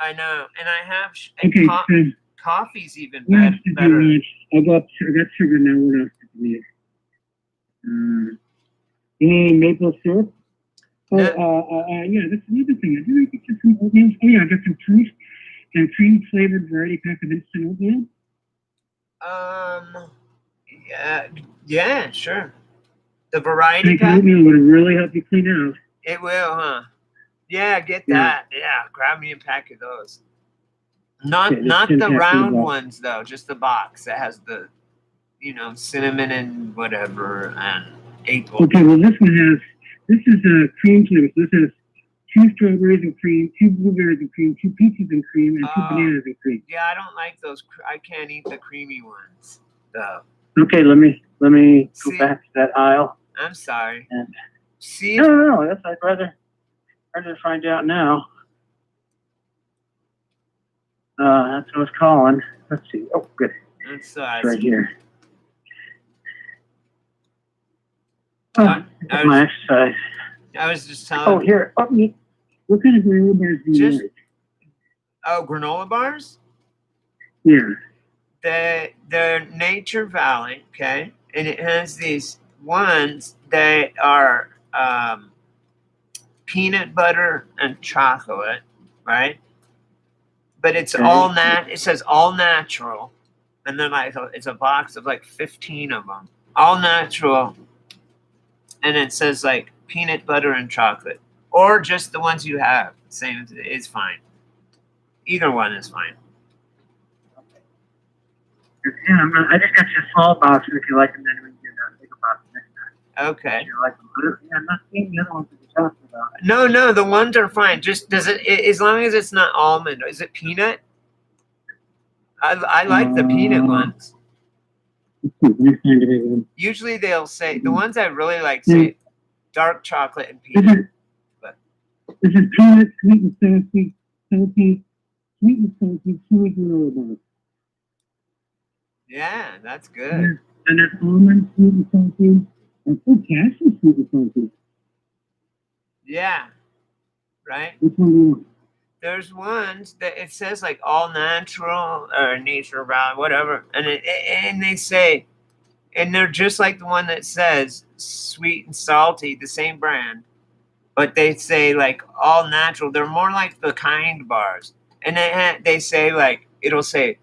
I know. And I have. Okay, so Coffee's even what else did better. you watch? I got sugar now. What else did you need? Any maple syrup? Oh, yeah, that's another thing. I did get you some oatmeal. Oh, yeah, I got some cream flavored variety pack of instant oatmeal. Yeah, sure. The variety Make pack. oatmeal would really help you clean out. It will, huh? Yeah, get Yeah. that. Yeah, grab me a pack of those. Not Okay, not just the 10 packs in the round box. ones though, just the box that has the, cinnamon and whatever and apple. Okay, well this is a cream flavor. So this has 2 strawberries and cream, 2 blueberries and cream, 2 peaches and cream, and 2 Oh. bananas and cream. Yeah, I don't like those. I can't eat the creamy ones though. Okay, let me go See? back to that aisle. I'm sorry. And See, No. That's I'd rather find out now. That's what I was calling. Let's see. Oh, good. it's It's right here. I That's my exercise. I was just Oh, telling. here. Oh, what kind of granola bars do you Just- like? Oh, granola bars. Yeah. They're Nature Valley, okay, and it has these ones that are peanut butter and chocolate, right? But it's all it says all natural, and then it's a box of like 15 of them, all natural, and it says like peanut butter and chocolate, or just the ones you have. Same is fine. Either one is fine. Yeah, I just got you a small box, and if you like them, then we can get a bigger box next time. Okay. If you like them. Yeah, I'm not seeing the other ones that you're talking about. No, the ones are fine. Just as long as it's not almond. Is it peanut? I like the peanut ones. Let me find it again. Usually they'll say the ones I really like say dark chocolate and This peanut. is peanut, sweet and salty, sweet and salty, chewy granola bars. Yeah, that's good. And there's almond, sweet and salty, and cashew, sweet and salty. Yeah, right. Which one do you want? There's ones that it says like all natural or Nature Valley, whatever, and they say, and they're just like the one that says sweet and salty, the same brand, but they say like all natural. They're more like the Kind bars, and they say like it'll say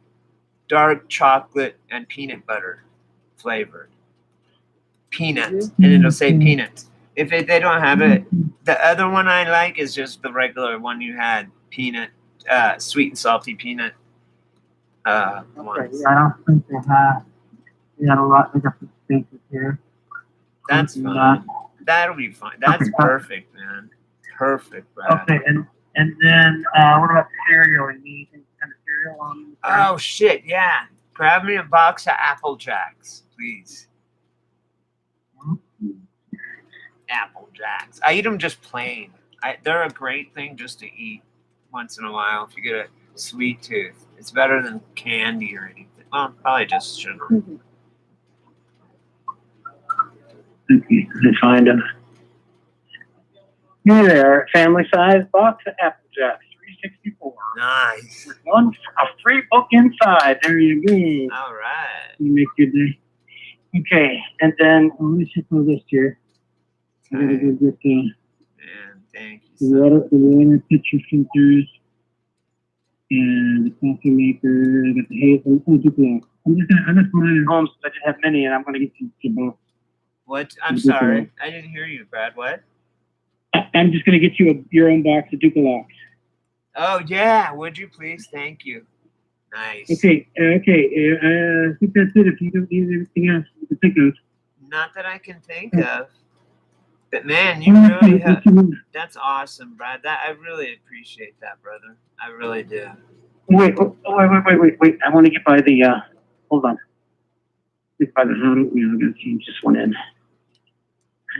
dark chocolate and peanut butter flavored peanuts, and it'll say peanuts. If they don't have it, the other one I like is just the regular one you had, peanut, sweet and salty peanut. Okay, Ones. yeah, I don't think they have. We got a lot. We got some spaces here. That's fine. That'll be fine. That's perfect, man. Perfect, Brad. Okay, and then what about cereal? You need any kind of cereal on? Oh shit, yeah. Grab me a box of Apple Jacks, please. Apple Jacks. I eat them just plain. They're a great thing just to eat once in a while if you get a sweet tooth. It's better than candy or anything. Well, probably just sugar. Okay, let's find them. Here they are, family size box of Apple Jacks, $3.64. Nice. With a free book inside. There you go. All right. You make your day. Okay, and then let me check my list here. I gotta go get Man, thank you. the water pitcher filters and the coffee maker. I got the hazel. Duplo. I left mine at home since I didn't have many, and I'm gonna get you both. What? I'm sorry. I didn't hear you, Brad. What? I'm just gonna get you your own box of Duplo. Oh, yeah. Would you please? Thank you. Nice. Okay. I think that's it. If you don't need anything else you can think of. Not that I can think of. But man, you really have. That's awesome, Brad. I really appreciate that, brother. I really do. Wait. I want to get by the. Hold on. Get by the hot oatmeal. I gotta change this one in.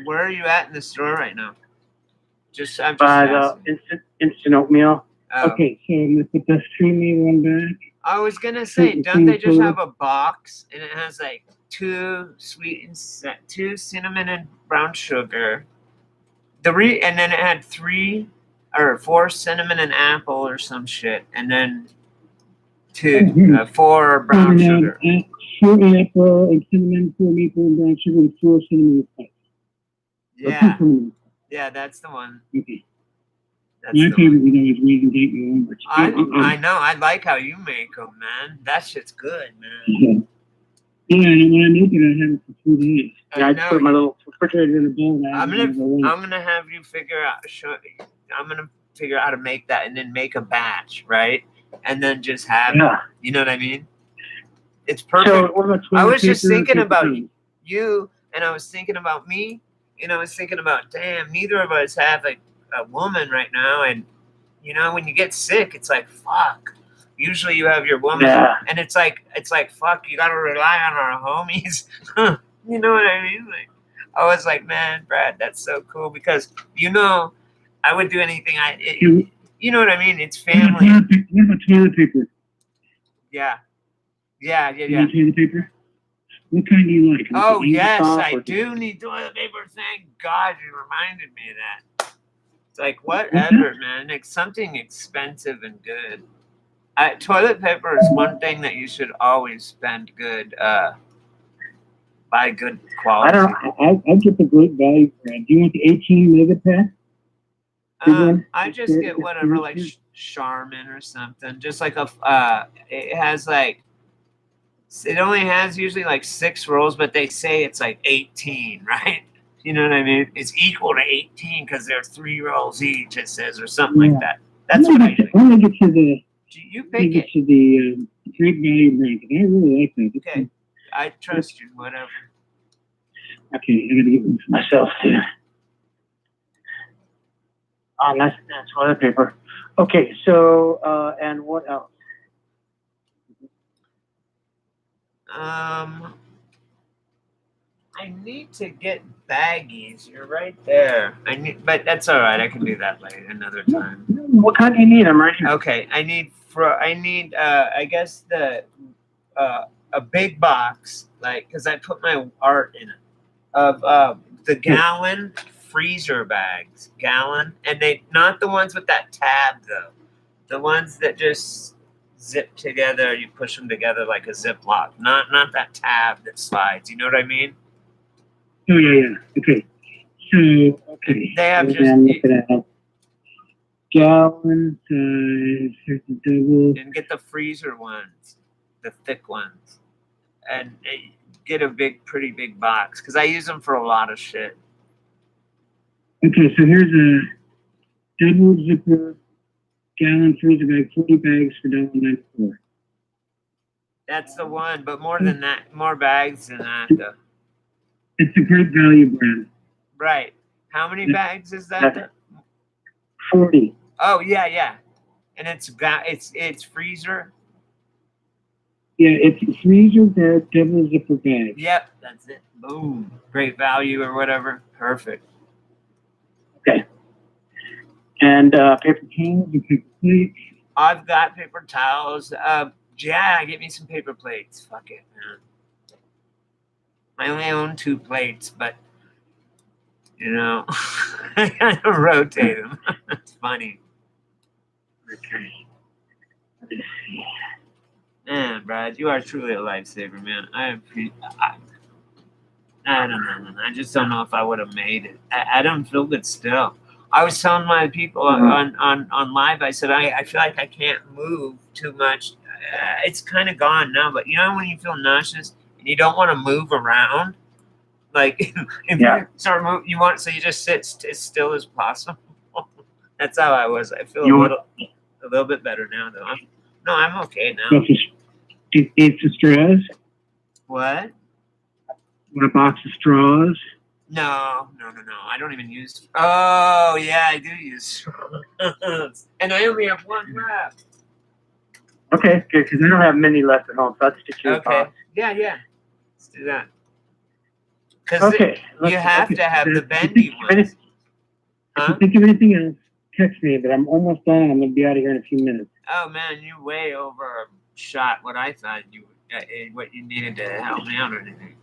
Where are you at in the store right now? I'm just By the asking. instant oatmeal. Oh. Okay, so I'm gonna put this creamy one back. I was gonna say, don't they just have a box and it has like two cinnamon and brown sugar, and then it had 3 or 4 cinnamon and apple or some shit, and then 4 brown sugar. 4 apple and cinnamon, 4 maple and brown sugar, and 4 cinnamon spice. Yeah, that's the one. Okay. That's My the one. favorite was always raisin date and orange. I know. I like how you make them, man. That shit's good, man. Yeah, and when I make it, I have it for 2 days. I I know. put my little refrigerator in the bowl. I'm gonna have you figure out. I'm gonna figure out how to make that, and then make a batch, right? And then just have it. You know what I mean? It's perfect. So, what about I was just paper, thinking paper about towels? you, and I was thinking about me, and I was thinking about, damn, neither of us have a woman right now, and you know, when you get sick, it's like, fuck. Usually you have your woman, and it's like, fuck, you gotta rely on our homies. You know what I mean? Like, I was like, man, Brad, that's so cool because I would do anything. You know what I mean? It's family. What about toilet paper? Yeah. You need toilet paper? What kind do you like? Oh, yes, soft I or- do need toilet paper. Thank God you reminded me of that. It's like, whatever, man. It's something expensive and good. Toilet paper is one thing that you should always spend good, buy good quality. I get the great value brand. Do you want the 18 mega pack? I just get whatever, like Charmin or something. Just like it has like, it only has usually like 6 rolls, but they say it's like 18, right? You know what I mean? It's equal to 18 because they're 3 rolls each, it says, or something like that. That's what I think. I'm gonna get to the. You pick it. To the great value brand. I really like that. Okay. I trust you, whatever. Okay, I gotta get myself too. Oh, that's toilet paper. Okay, so and what else? I need to get baggies. You're right there. But that's all right. I can do that later, another time. What kind do you need? I'm right here. Okay, I need I guess a big box, like, because I put my art in it, of the gallon freezer bags, and they not the ones with that tab though, the ones that just zip together. You push them together like a Ziploc, not that tab that slides. You know what I mean? Oh yeah. Okay. So They have look just at that. Gallon size, here's the double. and get the freezer ones, the thick ones, and get a pretty big box because I use them for a lot of shit. Okay, so here's a double zipper gallon freezer bag, 40 bags for $1.94. That's the one, but more than that, more bags than that though. It's a great value brand. Right. How many bags is that? 40. Oh yeah. And it's freezer. Yeah, it's a freezer bag, double zipper bag. Yep, that's it. Boom. Great value or whatever. Perfect. Okay. And paper towels and paper plates. I've got paper towels. Yeah, get me some paper plates. Fuck it, man. I only own 2 plates, but I gotta rotate them. It's funny. Okay. Man, Brad, you are truly a lifesaver, man. I don't know, man. I just don't know if I would have made it. I don't feel good still. I was telling my people on live, I said, I feel like I can't move too much. It's kind of gone now, but when you feel nauseous and you don't want to move around, like if you start moving, so you just sit as still as possible. That's how I was. I feel a little bit better now, though. I'm okay now. It's the straws. What? Want a box of straws? No. I don't even use. Oh yeah, I do use straws, and I only have 1 left. Okay, good, because I don't have many left at home, so I'll stick you a box. Yeah. Let's do that. Because you have to have the bendy ones. If you think of anything else, text me, but I'm almost done. I'm going to be out of here in a few minutes. Oh, man, you way overshot what I thought what you needed to help me out or anything.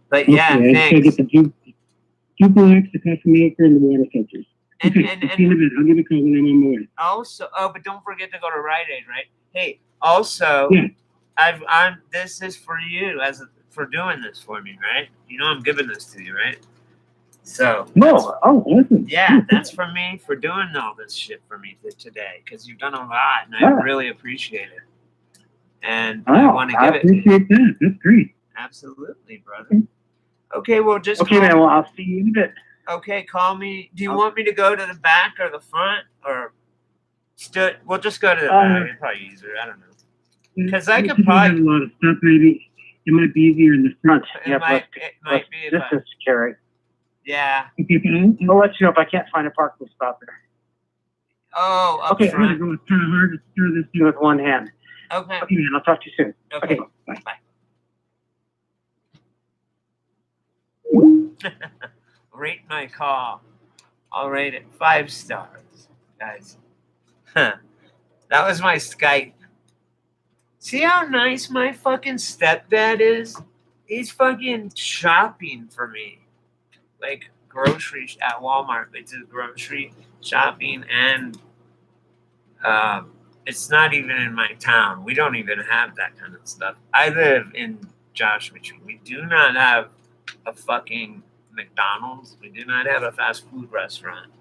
But yeah, thanks. I get the Duplex, the coffee maker, and the water filters. Okay, I'll give you a call when I'm on my way. Also, but don't forget to go to Rite Aid, right? Hey, also, this is for you for doing this for me, right? I'm giving this to you, right? So awesome. Yeah, that's for me for doing all this shit for me today because you've done a lot and I really appreciate it. And I want to give it. I appreciate that. That's great. Absolutely, brother. Okay, well, just okay, man. Well, I'll see you in a bit. Okay, call me. Do you want me to go to the back or the front or? We'll just go to the back. It's probably easier. I don't know. Because I could probably have a lot of stuff. Maybe it might be easier in the front. It might be. This is scary. Yeah. Okay, I'll let you know if I can't find a parking spot there. Oh, okay. I'm gonna go. It's kind of hard to stir this thing with one hand. Okay. Okay, man. I'll talk to you soon. Okay. Bye. Bye. Rate my call. I'll rate it 5 stars, guys. That was my Skype. See how nice my fucking stepdad is? He's fucking shopping for me. Like groceries at Walmart. It's a grocery shopping and it's not even in my town. We don't even have that kind of stuff. I live in Joshua Tree. We do not have a fucking McDonald's. We do not have a fast food restaurant.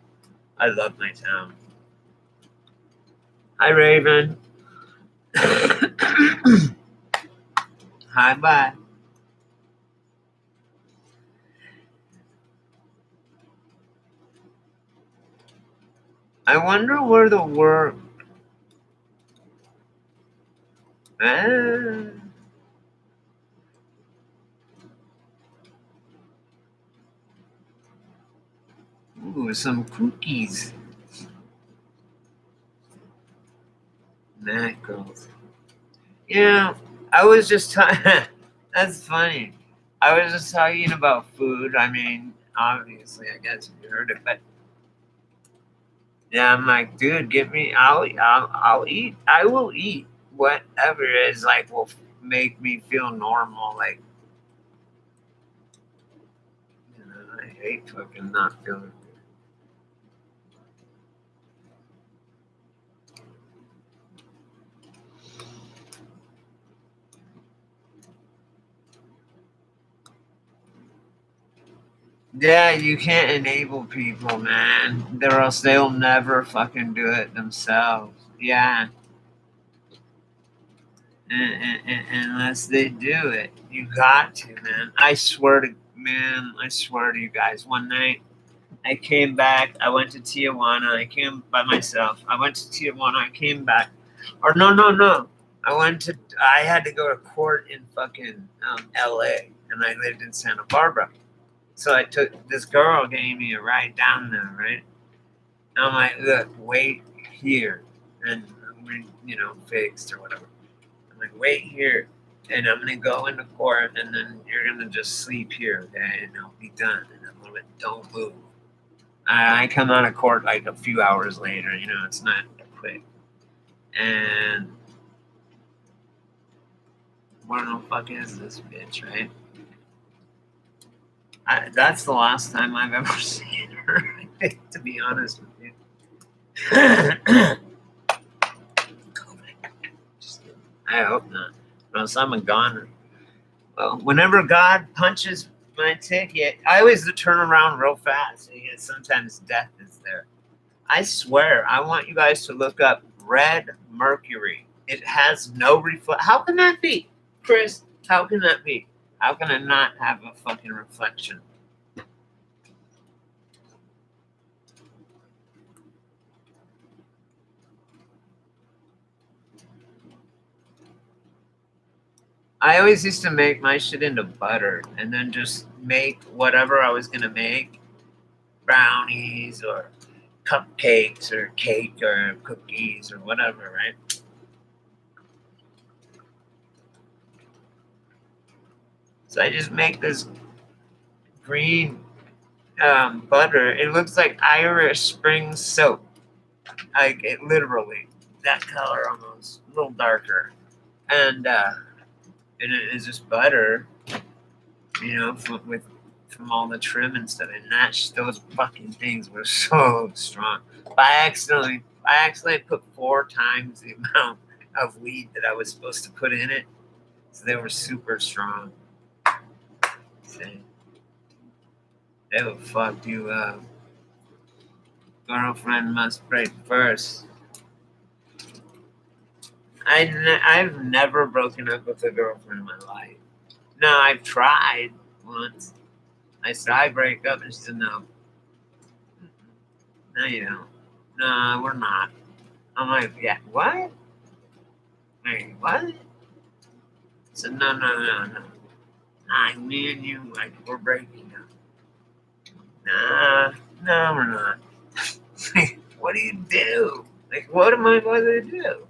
I love my town. Hi, Raven. Hi, bye. I wonder where the word. Ooh, some cookies. Mackerels. Yeah, I was just talking. That's funny. I was just talking about food. I mean, obviously, I guess you heard it, but yeah, I'm like, dude, give me. I'll eat. I will eat whatever is like will make me feel normal. Like, you know, I hate fucking not feeling good. Yeah, you can't enable people, man. Or else they'll never fucking do it themselves. Yeah. Unless they do it. You got to, man. I swear to you guys. One night, I came back. I went to Tijuana. I came by myself. I went to Tijuana. I came back. Or no. I had to go to court in fucking LA. And I lived in Santa Barbara. So I took, this girl gave me a ride down there, right? And I'm like, look, wait here. And we, fixed or whatever. I'm like, wait here. And I'm going to go into court and then you're going to just sleep here, okay? And I'll be done. And I'm like, don't move. I come out of court like a few hours later, it's not quick. And what the fuck is this bitch, right? That's the last time I've ever seen her, to be honest with you. I hope not. Or else I'm a goner. Well, whenever God punches my ticket, I always turn around real fast. Because sometimes death is there. I swear, I want you guys to look up red mercury. It has no reflect. How can that be? Chris, how can that be? How can I not have a fucking reflection? I always used to make my shit into butter and then just make whatever I was going to make. Brownies or cupcakes or cake or cookies or whatever, right? So I just make this green butter. It looks like Irish Spring soap. Like it literally, that color almost, a little darker. And it is just butter, from all the trim and stuff. And those fucking things were so strong. I accidentally put 4 times the amount of weed that I was supposed to put in it. So they were super strong. See? They will fuck you up. Girlfriend must break first. I've never broken up with a girlfriend in my life. No, I've tried once. I said, I break up, and she said, no. No, you don't. No, we're not. I'm like, yeah, what? Wait, what? I said, no. Me and you, like, we're breaking up. No, we're not. What do you do? Like, what am I going to do?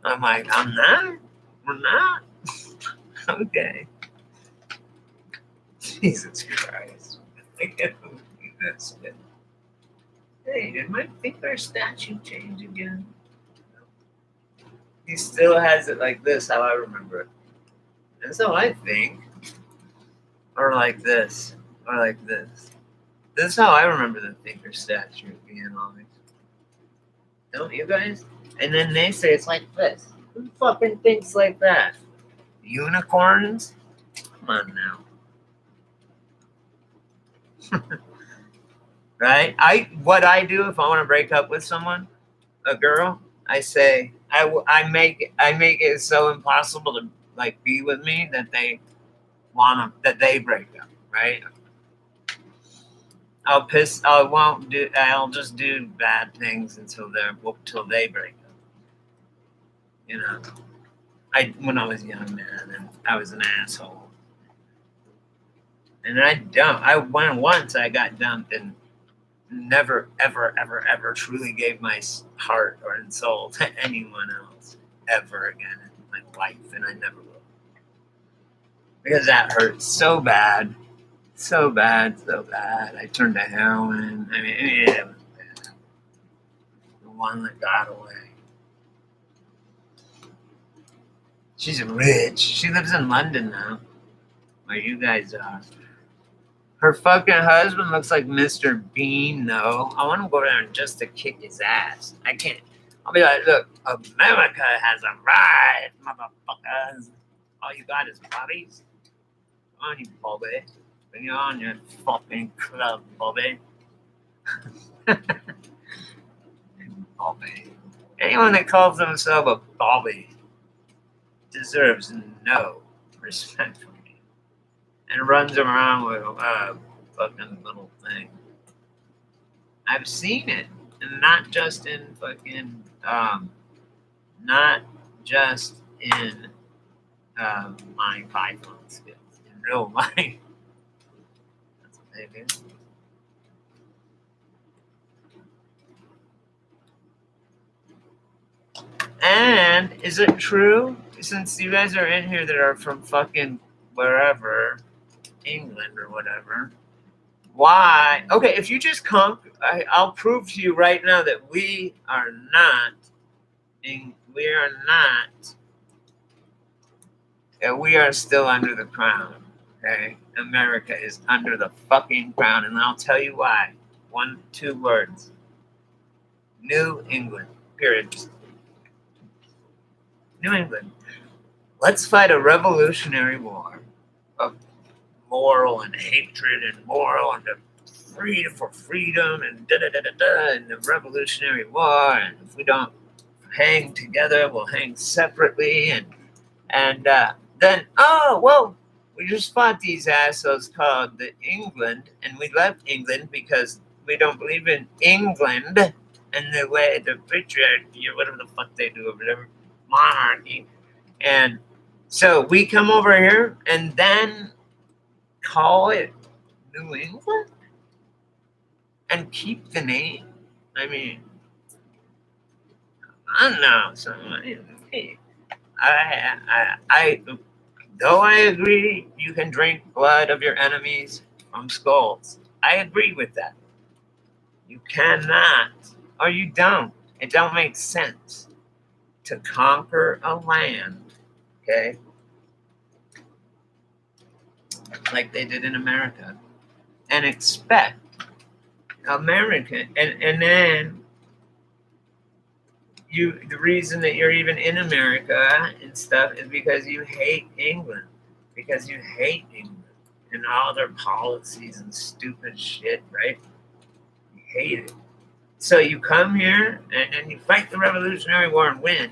I'm like, I'm not. We're not. Okay. Jesus Christ. I can't believe this. Hey, did my finger statue change again? He still has it like this, how I remember it. That's how I think. Or like this. Or like this. This is how I remember the finger statue being always. Don't you guys? And then they say it's like this. Who fucking thinks like that? Unicorns? Come on now. Right? What I do if I want to break up with someone, a girl, I say I make it so impossible to like be with me that they they break up, right? I'll just do bad things until they break up. You know. When I was young, man, and I was an asshole. And I went once, I got dumped and never, ever, ever, ever truly gave my heart or soul to anyone else ever again in my life, and I never will. Because that hurt so bad. So bad, so bad. I turned to heroin. I mean, it was bad. The one that got away. She's rich. She lives in London now, where you guys are. Her fucking husband looks like Mr. Bean, though. I want to go down just to kick his ass. I can't. I'll be like, look, America has arrived, motherfuckers. All you got is bodies. Come on, you Bobby. Bring it on, your fucking club, Bobby. Bobby. Anyone that calls themselves a Bobby deserves no respect from me. And runs around with a fucking little thing. I've seen it. And not just in fucking, not just in my Python skills. In real life. That's what they do. And is it true, since you guys are in here that are from fucking wherever, England or whatever, why? Okay, if you just come, I'll prove to you right now that we are not, we are still under the crown, okay? America is under the fucking crown, and I'll tell you why. 2 words. New England, period. New England. Let's fight a revolutionary war of moral and hatred and moral and freedom for freedom and and the Revolutionary War. And if we don't hang together, we'll hang separately. And then, we just fought these assholes called the England, and we left England because we don't believe in England and the way the patriarchy or whatever the fuck they do over there. Monarchy. And so we come over here and then call it New England and keep the name. I mean, I don't know. So though I agree you can drink blood of your enemies from skulls. I agree with that. You cannot, or you don't. It don't make sense to conquer a land, okay, like they did in America, and expect American, and then the reason that you're even in America and stuff is because you hate England, and all their policies and stupid shit, right? You hate it. So you come here and you fight the Revolutionary War and win.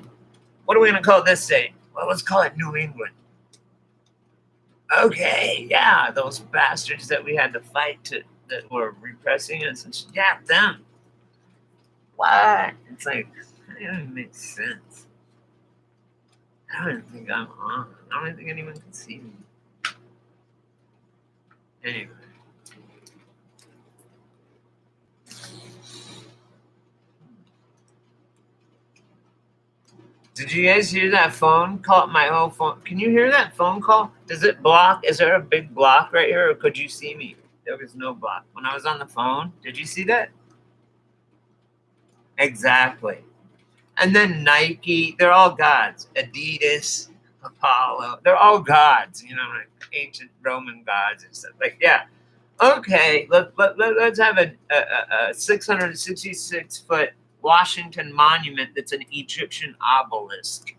What are we going to call this state? Well, let's call it New England. Okay, yeah, those bastards that we had to fight that were repressing us, and yeah, them. What? It's like, that doesn't even make sense. I don't even think I'm on. I don't even think anyone can see me. Anyway. Did you guys hear that phone call? My whole phone. Can you hear that phone call? Does it block? Is there a big block right here, or could you see me? There was no block. When I was on the phone, did you see that? Exactly. And then Nike, they're all gods. Adidas, Apollo, they're all gods, you know, like ancient Roman gods and stuff. Like, yeah, okay, let's have a 666-foot Washington monument that's an Egyptian obelisk.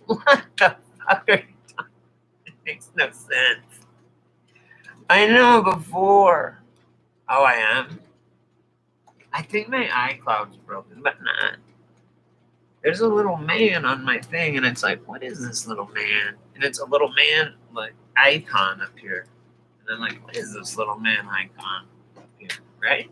What the fuck are you talking? It makes no sense. I know before. Oh, I am? I think my iCloud's broken, but not. There's a little man on my thing, and it's like, what is this little man? And it's a little man, like, icon up here. And I'm like, what is this little man icon up here, right?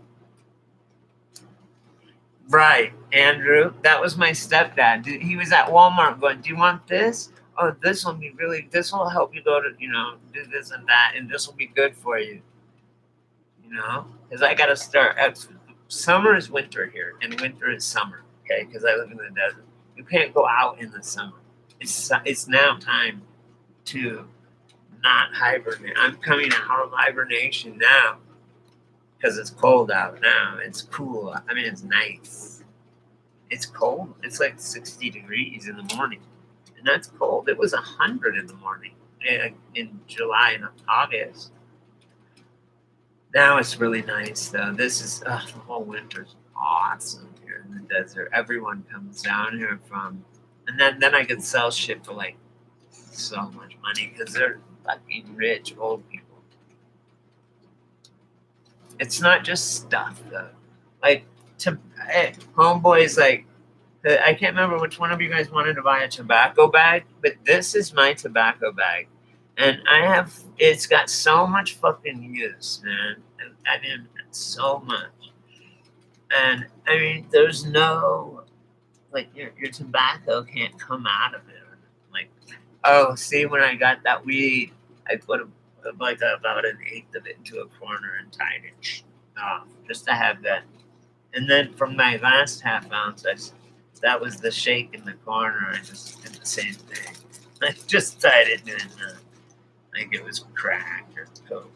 Right, Andrew. That was my stepdad. He was at Walmart going, do you want this? Oh, this will be really, this will help you go to, you know, do this and that, and this will be good for you. You know? Because I got to start. Summer is winter here, and winter is summer, okay? Because I live in the desert. You can't go out in the summer. It's now time to not hibernate. I'm coming out of hibernation now because it's cold out now. It's cool. I mean, it's nice. It's cold. It's like 60 degrees in the morning, and that's cold. It was 100 in the morning in July and August. Now it's really nice, though. This is, the whole winter's awesome here in the desert. Everyone comes down here from, and then I can sell shit for like so much money because they're fucking rich old people. It's not just stuff, though. Like, homeboys, like, I can't remember which one of you guys wanted to buy a tobacco bag, but this is my tobacco bag. And it's got so much fucking use, man. I mean, so much. And, I mean, there's no, like, your tobacco can't come out of it. Like, oh, see, when I got that weed, I put about an eighth of it into a corner and tied it off, just to have that. And then from my last half ounce, that was the shake in the corner. I just did the same thing. I just tied it in. Like it was crack or coke.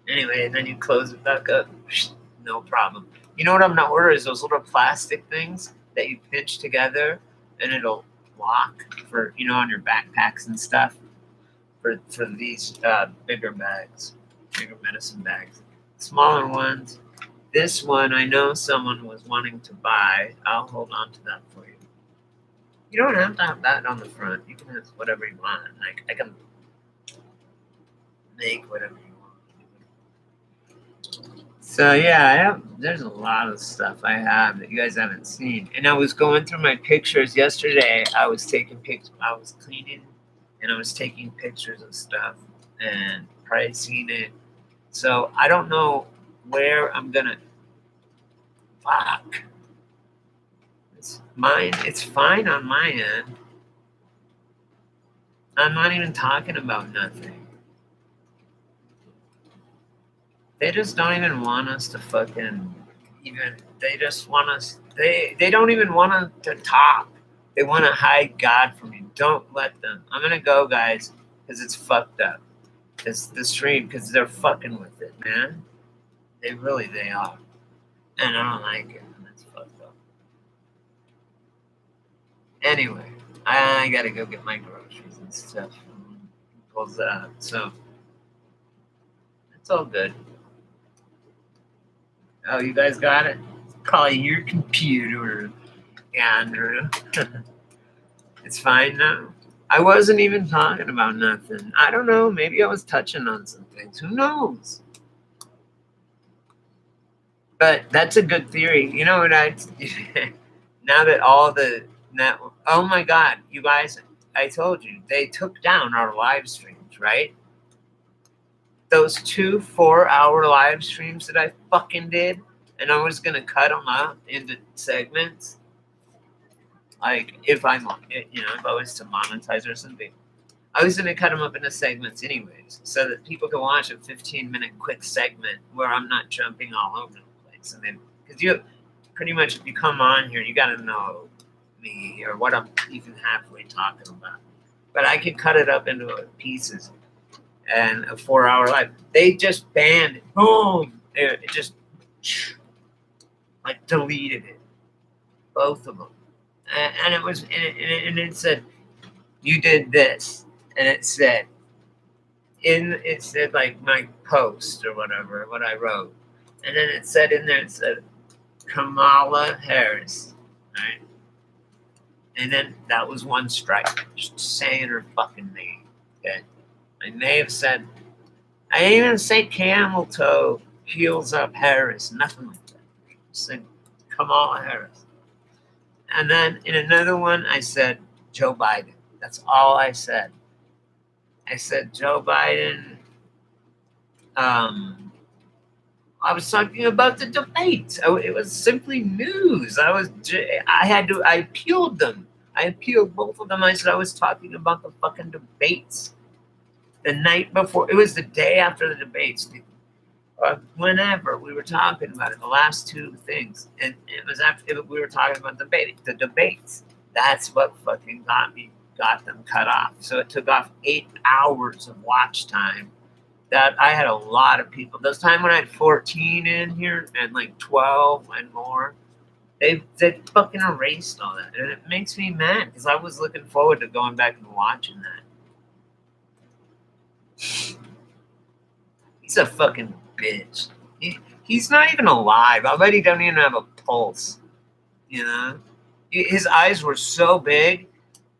Anyway, and then you close it back up. No problem. You know what I'm not ordering is those little plastic things that you pinch together and it'll lock for, you know, on your backpacks and stuff for these bigger bags, bigger medicine bags. Smaller ones. This one, I know someone was wanting to buy. I'll hold on to that for you. You don't have to have that on the front. You can have whatever you want. Like, I can make whatever you want. So, yeah, there's a lot of stuff I have that you guys haven't seen. And I was going through my pictures yesterday. I was taking pictures. I was cleaning, and I was taking pictures of stuff and pricing it. So, I don't know where I'm gonna fuck. It's mine. It's fine on my end. I'm not even talking about nothing. They just don't even want us to fucking even. They just want us. They don't even want us to talk. They want to hide God from you. Don't let them. I'm gonna go, guys, because it's fucked up. It's the stream because they're fucking with it, man. They are. And I don't like it. And that's fucked up. Anyway, I gotta go get my groceries and stuff. Pulls that. So, it's all good. Oh, you guys got it? Call your computer, Andrew. It's fine now. I wasn't even talking about nothing. I don't know. Maybe I was touching on some things. Who knows? But that's a good theory. You know what now that all the oh my God, you guys, I told you, they took down our live streams, right? Those 2 4-hour live streams that I fucking did, and I was going to cut them up into segments. Like, if I was to monetize or something, I was going to cut them up into segments anyways, so that people can watch a 15-minute quick segment where I'm not jumping all over the place. And then, because you pretty much, if you come on here, you got to know me or what I'm even halfway talking about. But I can cut it up into pieces and a 4-hour life. They just banned it. Boom. It just like deleted it. Both of them. And it was, and it said, you did this. And it said like my post or whatever, what I wrote. And then it said in there, it said Kamala Harris. Right? And then that was one strike. Just saying her fucking name. Okay. I may have said, I didn't even say camel toe heels up Harris. Nothing like that. I said Kamala Harris. And then in another one, I said Joe Biden. That's all I said. I said Joe Biden. I was talking about the debates. It was simply news. I appealed them. I appealed both of them. I said I was talking about the fucking debates. The night before, it was the day after the debates. Whenever we were talking about it, the last two things, and it was after we were talking about the debates. That's what fucking got them cut off. So it took off 8 hours of watch time. That I had a lot of people. Those time when I had 14 in here and like 12 and more, they fucking erased all that, and it makes me mad because I was looking forward to going back and watching that. He's a fucking bitch. He's not even alive. I bet he doesn't even have a pulse. You know, his eyes were so big,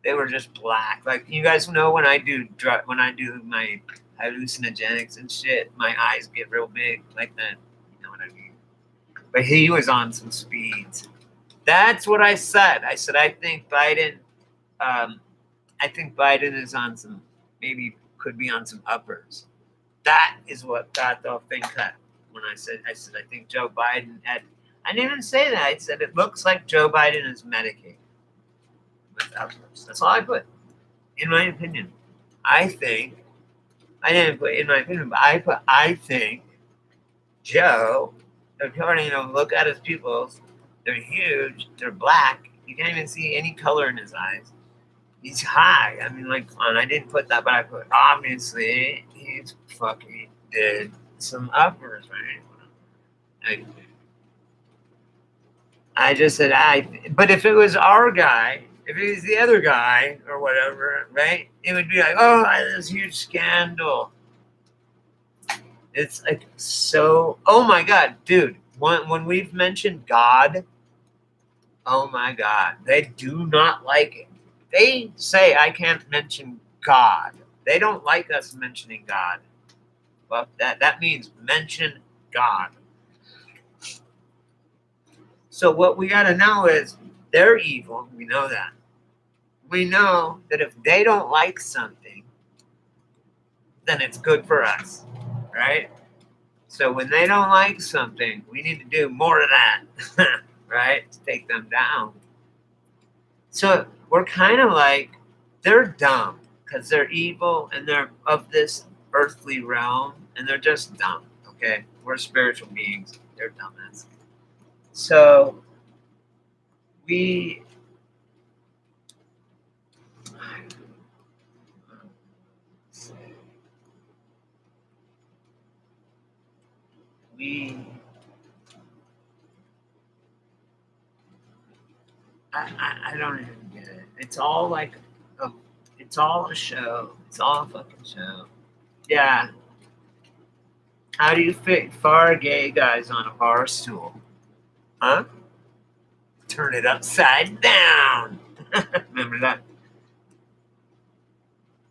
they were just black. Like you guys know when I do my hallucinogenics and shit, my eyes get real big like that. You know what I mean? But he was on some speeds. That's what I said. I said I think Biden. I think Biden is on some, maybe could be on some uppers. That is what got the thing cut. When I said I think Joe Biden had. I didn't even say that. I said it looks like Joe Biden is medicated with uppers. That's all I put. In my opinion, I think. I didn't put in my opinion, but I think Joe, according to look at his pupils, they're huge, they're black. You can't even see any color in his eyes. He's high. I mean, like, I didn't put that, but I put, obviously, he's fucking did some uppers, right? I just said, but if it was our guy, if it was the other guy or whatever, right? It would be like, oh, this huge scandal. It's like so. Oh my God, dude! When we've mentioned God, oh my God, they do not like it. They say I can't mention God. They don't like us mentioning God. Well, that means mention God. So what we got to know is they're evil. We know that. We know that if they don't like something, then it's good for us, right? So when they don't like something, we need to do more of that, right? To take them down. So we're kind of like, they're dumb because they're evil and they're of this earthly realm and they're just dumb, okay? We're spiritual beings. They're dumbass. So we I don't even get it. It's all like it's all a show. It's all a fucking show. Yeah. How do you fit 4 gay guys on a bar stool? Huh? Turn it upside down. Remember that?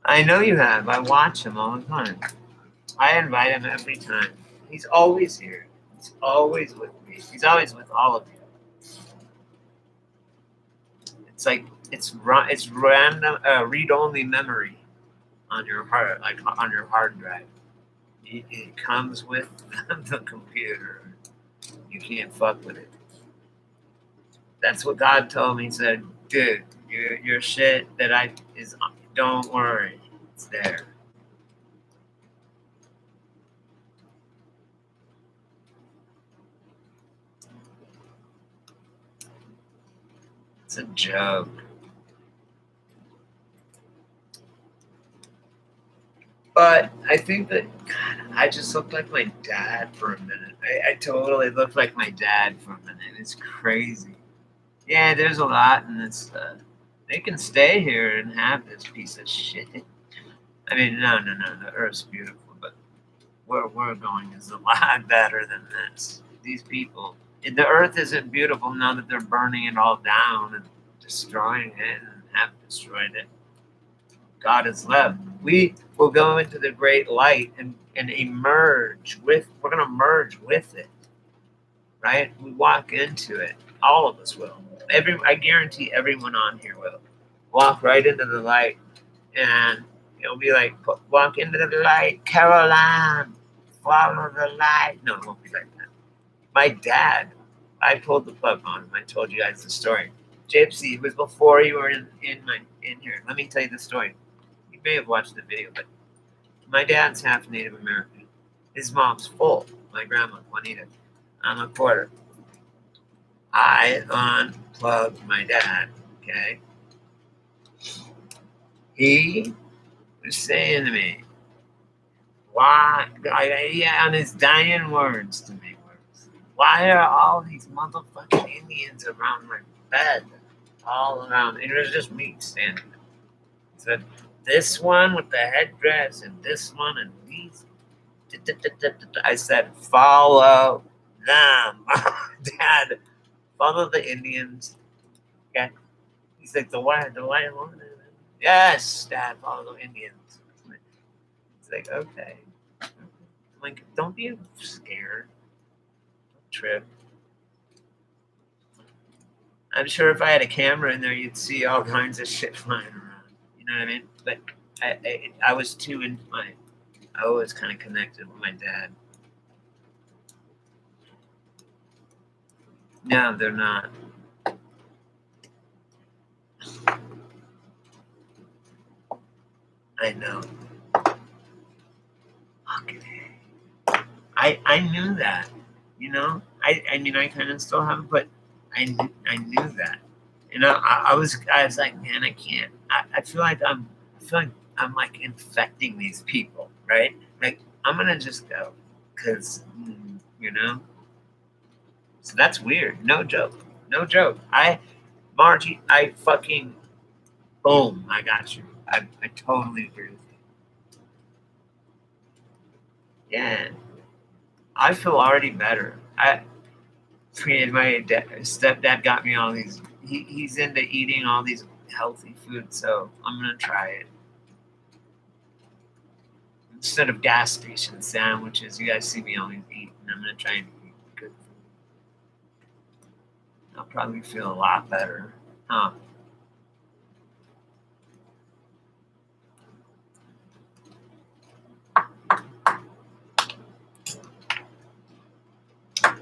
I know you have. I watch him all the time. I invite him every time. He's always here. He's always with me. He's always with all of you. It's like it's random read-only memory on your hard drive. It comes with the computer. You can't fuck with it. That's what God told me. He said, dude, your shit don't worry, it's there. It's a joke. But I think that, God, I just looked like my dad for a minute. I totally looked like my dad for a minute. It's crazy. Yeah, there's a lot in this. They can stay here and have this piece of shit. I mean, no. The Earth's beautiful, but where we're going is a lot better than this. These people. The Earth isn't beautiful now that they're burning it all down and destroying it and have destroyed it. God is left. We will go into the great light and emerge with, we're going to merge with it, right? We walk into it. All of us will. I guarantee everyone on here will walk right into the light, and it'll be like, walk into the light, Caroline, follow the light. No, it won't be like that. My dad, I pulled the plug on him. I told you guys the story. Gypsy, it was before you were in here. Let me tell you the story. You may have watched the video, but my dad's half Native American. His mom's full. My grandma, Juanita. I'm a quarter. I unplugged my dad, okay? He was saying to me, why, on his dying words to me, why are all these motherfucking Indians around my bed? All around. It was just me standing there. He said, this one with the headdress and this one and these. I said, follow them. Dad, follow the Indians. Okay. He's like, the white one. Yes, Dad, follow the Indians. It's like, okay. I'm like, don't be scared. Don't trip. I'm sure if I had a camera in there, you'd see all kinds of shit flying around. You know what I mean? But I was too into I was kind of connected with my dad. No, they're not. I know. Okay. I knew that. You know? I mean, I kind of still have it, but I knew that. And I was like, man, I can't. I feel like I'm like infecting these people, right? Like, I'm gonna just go, cause you know. So that's weird. No joke. Margie, I fucking boom. I got you. I totally agree with you. Yeah, I feel already better. My stepdad got me all these. He's into eating all these healthy foods, so I'm gonna try it. Instead of gas station sandwiches, you guys see me always eating. I'm gonna try and eat good food. I'll probably feel a lot better. Huh?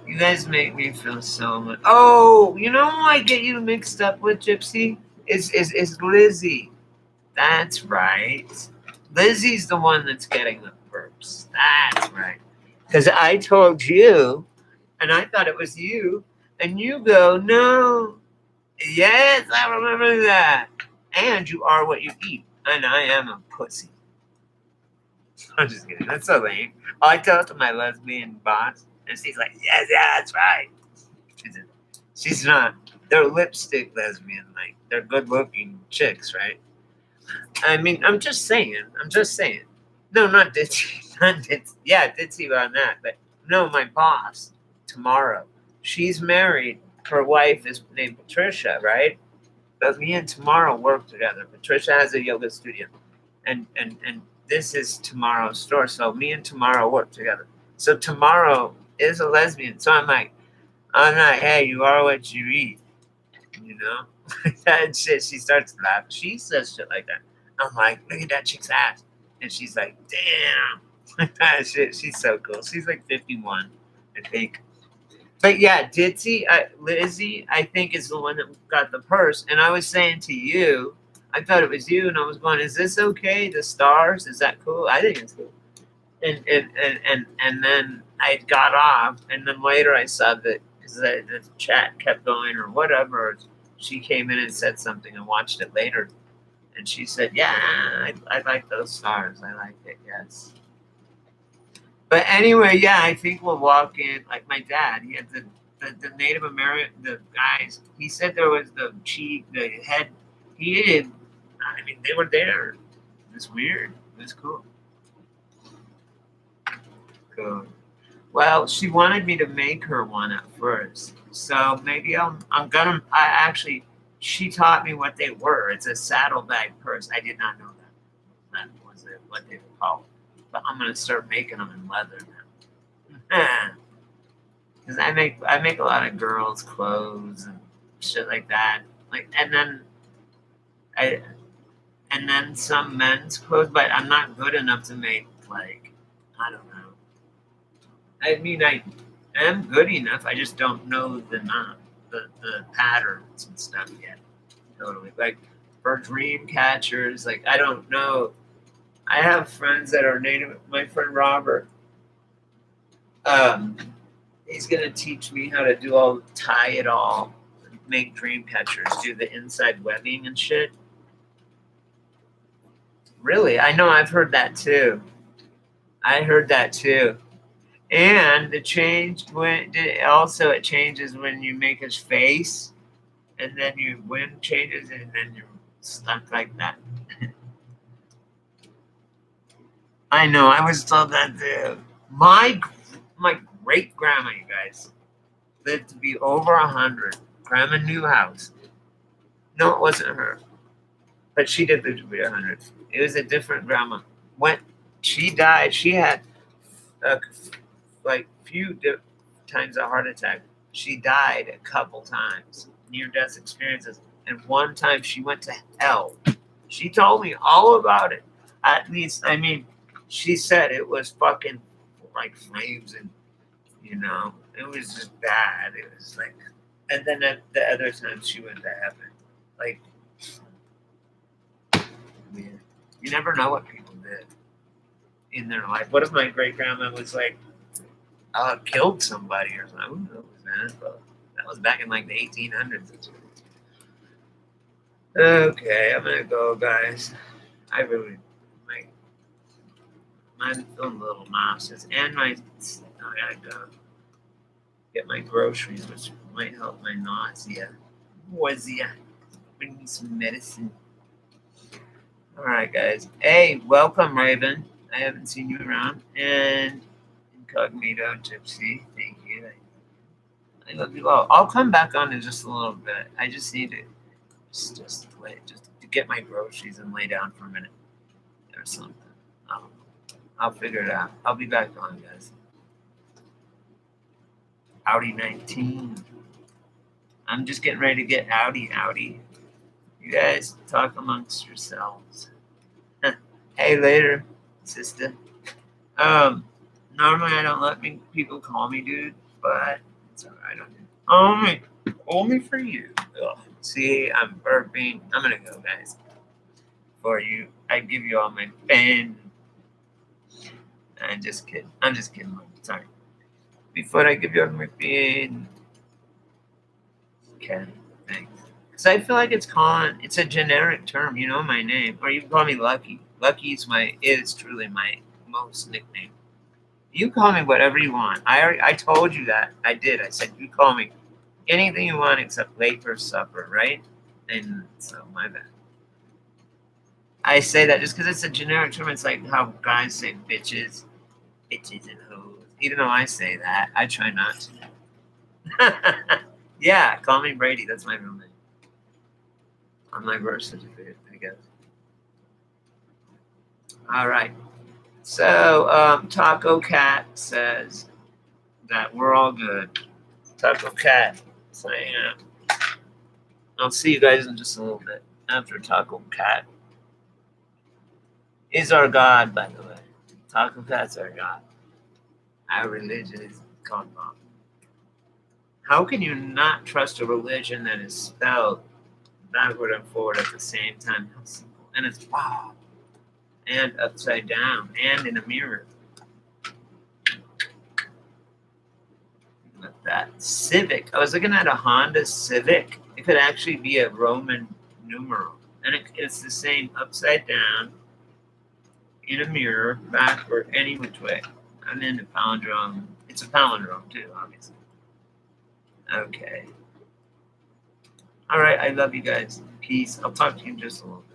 You guys make me feel so much. Oh, you know who I get you mixed up with, Gypsy? Is Lizzie. That's right. Lizzie's the one that's getting the burps. That's right. Because I told you, and I thought it was you, and you go, no. Yes, I remember that. And you are what you eat. And I am a pussy. I'm just kidding. That's so lame. I talked to my lesbian boss, and she's like, yes, yeah, that's right. She's not. They're lipstick lesbian. Like, they're good-looking chicks, right? I mean, I'm just saying. No, not Ditzy. Not Ditzy. Yeah, Ditzy on that. But no, my boss, Tomorrow. She's married. Her wife is named Patricia, right? But me and Tomorrow work together. Patricia has a yoga studio. And this is Tomorrow's store. So me and Tomorrow work together. So Tomorrow is a lesbian. So I'm like, hey, you are what you eat. You know? That shit. She starts laughing. She says shit like that. I'm like, look at that chick's ass. And she's like, damn. That shit. She's so cool. She's like 51, I think. But yeah, Ditzy, Lizzie, I think is the one that got the purse. And I was saying to you, I thought it was you, and I was going, is this okay? The stars? Is that cool? I think it's cool. And then I got off, and then later I saw that the chat kept going or whatever. she came in and said something and watched it later. And she said, yeah, I like those stars. I like it, yes. But anyway, yeah, I think we'll walk in, like my dad, he had the Native American, the guys, he said there was the chief, the head, he did, I mean, they were there. It was weird. It was cool. Cool. Well, she wanted me to make her one at first. So maybe she taught me what they were. It's a saddlebag purse. I did not know that. That was what they were called. But I'm gonna start making them in leather now. Because I make a lot of girls' clothes and shit like that. And then some men's clothes, but I'm not good enough to make I don't know. I mean, I am good enough. I just don't know the patterns and stuff yet. Totally. Like for dream catchers, I don't know. I have friends that are native. My friend Robert, he's gonna teach me how to tie it all, make dream catchers, do the inside webbing and shit. Really, I know. I've heard that too. And it changed it changes when you make his face, and then your wind changes, and then you're stuck like that. I know. I was told that too. My great grandma, you guys, lived to be over 100. Grandma Newhouse. No, it wasn't her, but she did live to be 100. It was a different grandma. When she died, she had few times a heart attack. She died a couple times, near-death experiences, and one time she went to hell. She told me all about it. At least, I mean, she said it was fucking like flames, and it was just bad. It was and then at the other time she went to heaven. Weird. You never know what people did in their life. What if my great grandma was killed somebody or something? Who knows, man? But that was back in the 1800s. Okay, I'm gonna go, guys. I'm feeling a little nauseous, and I gotta go get my groceries, which might help my nausea. Bring me some medicine. All right, guys. Hey, welcome, Raven. I haven't seen you around. And Incognito Gypsy, thank you. I love you all. I'll come back on in just a little bit. I just need to just to get my groceries and lay down for a minute or something. I'll figure it out. I'll be back on, guys. Audi 19. I'm just getting ready to get Audi. You guys talk amongst yourselves. Hey, later, sister. Normally I don't let people call me dude, but it's alright. Only for you. Ugh. See, I'm burping. I'm gonna go, guys. For you, I give you all my pen. I'm just kidding. Sorry. Before I give you all my pen. Okay, thanks. Because I feel like it's a generic term. You know my name, or you can call me Lucky. Lucky is truly my most nickname. You call me whatever you want. I told you that. I did. I said you call me anything you want except late for supper, right? And so my bad. I say that just because it's a generic term. It's like how guys say bitches and hoes. Even though I say that, I try not to. Yeah, call me Brady. That's my real name. On my birth certificate, I guess. All right. So, Taco Cat says that we're all good. Taco Cat saying, I'll see you guys in just a little bit after Taco Cat is our God, by the way. Taco Cat's our God. Our religion is called God. How can you not trust a religion that is spelled backward and forward at the same time? How simple. And it's wow. And upside down. And in a mirror. Look at that. Civic. I was looking at a Honda Civic It could actually be a Roman numeral. And it's the same upside down, in a mirror, backward, any which way. I'm in the palindrome. It's a palindrome too, obviously. Okay. All right, I love you guys. Peace. I'll talk to you in just a little bit.